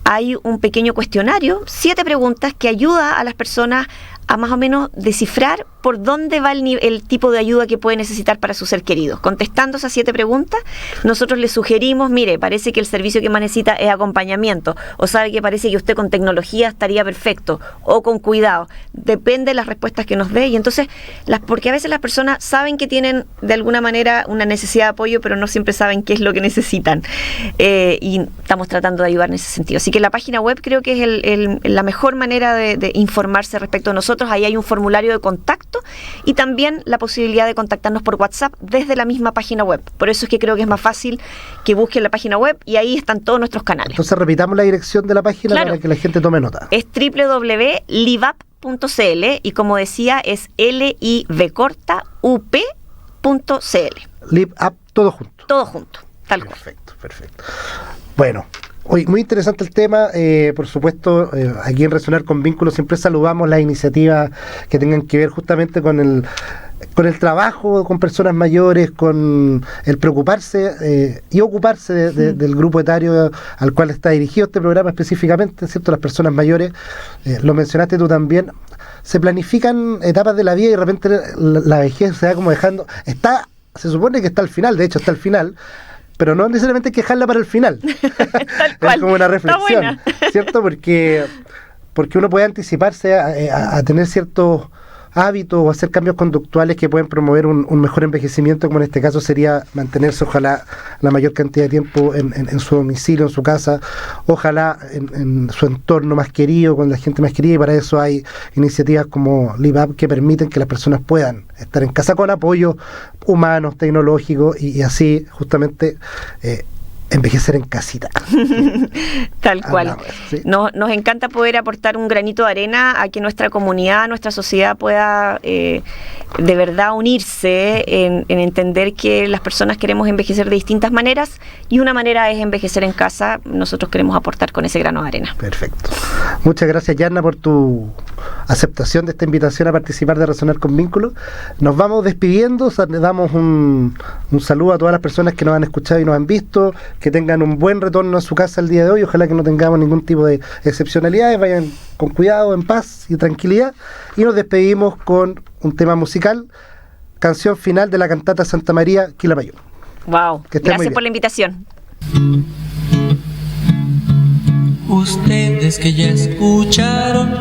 hay un pequeño cuestionario, 7 preguntas que ayuda a las personas a más o menos descifrar por dónde va el tipo de ayuda que puede necesitar para su ser querido. Contestando esas 7 preguntas, nosotros le sugerimos, mire, parece que el servicio que más necesita es acompañamiento, o sabe que parece que usted con tecnología estaría perfecto, o con cuidado. Depende de las respuestas que nos dé, y entonces, porque a veces las personas saben que tienen de alguna manera una necesidad de apoyo, pero no siempre saben qué es lo que necesitan. Y estamos tratando de ayudar en ese sentido. Así que la página web creo que es la mejor manera de informarse respecto a nosotros. Ahí hay un formulario de contacto y también la posibilidad de contactarnos por WhatsApp desde la misma página web. Por eso es que creo que es más fácil que busquen la página web y ahí están todos nuestros canales. Entonces repitamos la dirección de la página, claro, para que la gente tome nota. Es www.liveup.cl y como decía es LIV_UP.cl. Live Up, todo junto. Todo junto, tal cual. Perfecto. Bueno. Hoy, muy interesante el tema, por supuesto, aquí en Resonar con Vínculos siempre saludamos las iniciativas que tengan que ver justamente con el trabajo con personas mayores, con el preocuparse y ocuparse del grupo etario al cual está dirigido este programa específicamente, ¿cierto? Las personas mayores, lo mencionaste tú también, se planifican etapas de la vida y de repente la vejez se va como dejando, se supone que está al final, de hecho está al final, pero no necesariamente hay que dejarla para el final. Tal cual. Es como una reflexión, ¿cierto? Porque uno puede anticiparse a tener ciertos hábitos o hacer cambios conductuales que pueden promover un mejor envejecimiento, como en este caso sería mantenerse ojalá la mayor cantidad de tiempo en su domicilio, en su casa, ojalá en su entorno más querido, con la gente más querida, y para eso hay iniciativas como Live Up que permiten que las personas puedan estar en casa con apoyo humanos, tecnológicos y así justamente envejecer en casita. Tal cual. Sí. Nos encanta poder aportar un granito de arena a que nuestra comunidad, nuestra sociedad pueda de verdad unirse en entender que las personas queremos envejecer de distintas maneras y una manera es envejecer en casa. Nosotros queremos aportar con ese grano de arena. Perfecto. Muchas gracias, Yarna, por tu aceptación de esta invitación a participar de Resonar con Vínculos. Nos vamos despidiendo, le damos un saludo a todas las personas que nos han escuchado y nos han visto, que tengan un buen retorno a su casa el día de hoy, ojalá que no tengamos ningún tipo de excepcionalidades, vayan con cuidado, en paz y tranquilidad, y nos despedimos con un tema musical, canción final de la cantata Santa María Quilapayún. Wow, gracias por la invitación. Ustedes que ya escucharon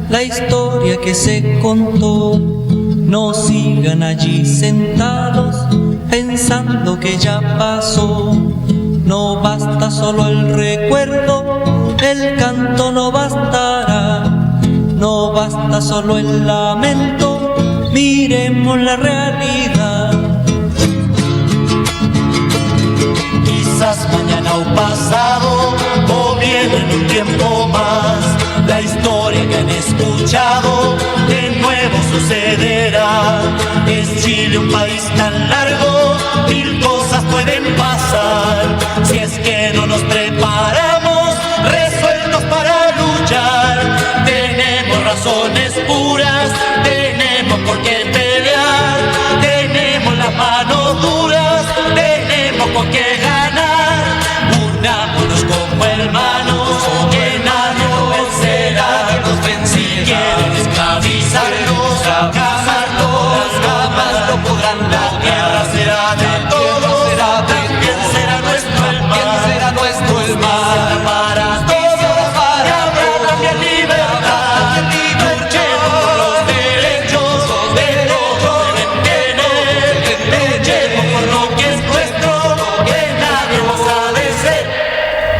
la historia que se contó, no sigan allí sentados pensando que ya pasó. No basta solo el recuerdo, el canto no bastará. No basta solo el lamento, miremos la realidad. Quizás mañana o pasado, o bien en un tiempo más, la historia que han escuchado de nuevo sucederá. Es Chile un país tan largo, mil cosas pueden pasar. Si es que no nos preparamos, resueltos para luchar, tenemos razones puras, tenemos por qué pelear, tenemos las manos duras, tenemos con qué ganar. Unámonos como hermanos, que nadie nos vencerá. Si quieren esclavizarnos, jamás lo podrán. La tierra será de todos, también será nuestro el mar. Para todos, y habrá también libertad. Luchemos por los derechos de todos deben tener. Luchemos por lo que es nuestro, que nadie nos ha de ser.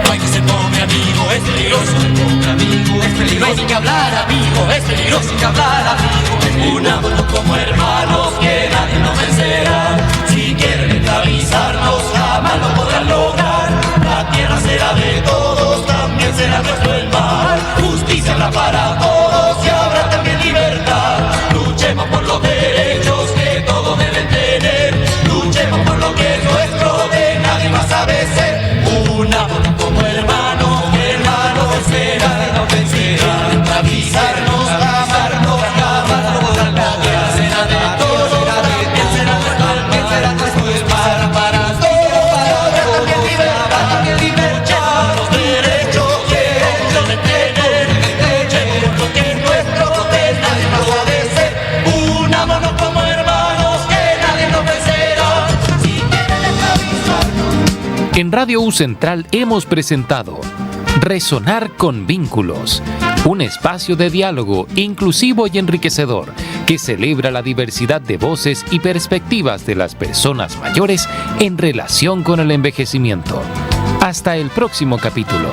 No hay que ser pobre, amigo, es peligroso. Pobre amigo, es peligroso. No hay ni que hablar, amigo, es peligroso. Ni que hablar, amigo. Unámonos como hermanos, que nadie nos vencerá. Si quieren esclavizarnos, jamás lo podrán lograr. La tierra será de todos, también será nuestro el mar. Justicia habrá para todos y habrá también libertad. Luchemos por los derechos que todos deben tener. Luchemos por lo que es nuestro, de nadie más a veces. Unámonos como hermanos, que hermanos vencerán. Si quieren esclavizarnos, jamás lo podrán lograr. La tierra será de todos, también será nuestro el mar. Para todos habrá también libertad. Luchemos los derechos que todos deben tener. Luchemos por lo que es nuestro, de nadie más ha de ser. Unámonos como hermanos, que nadie nos vencerá. Si quieren esclavizarnos. En Radio U Central hemos presentado Resonar con Vínculos, un espacio de diálogo inclusivo y enriquecedor que celebra la diversidad de voces y perspectivas de las personas mayores en relación con el envejecimiento. Hasta el próximo capítulo.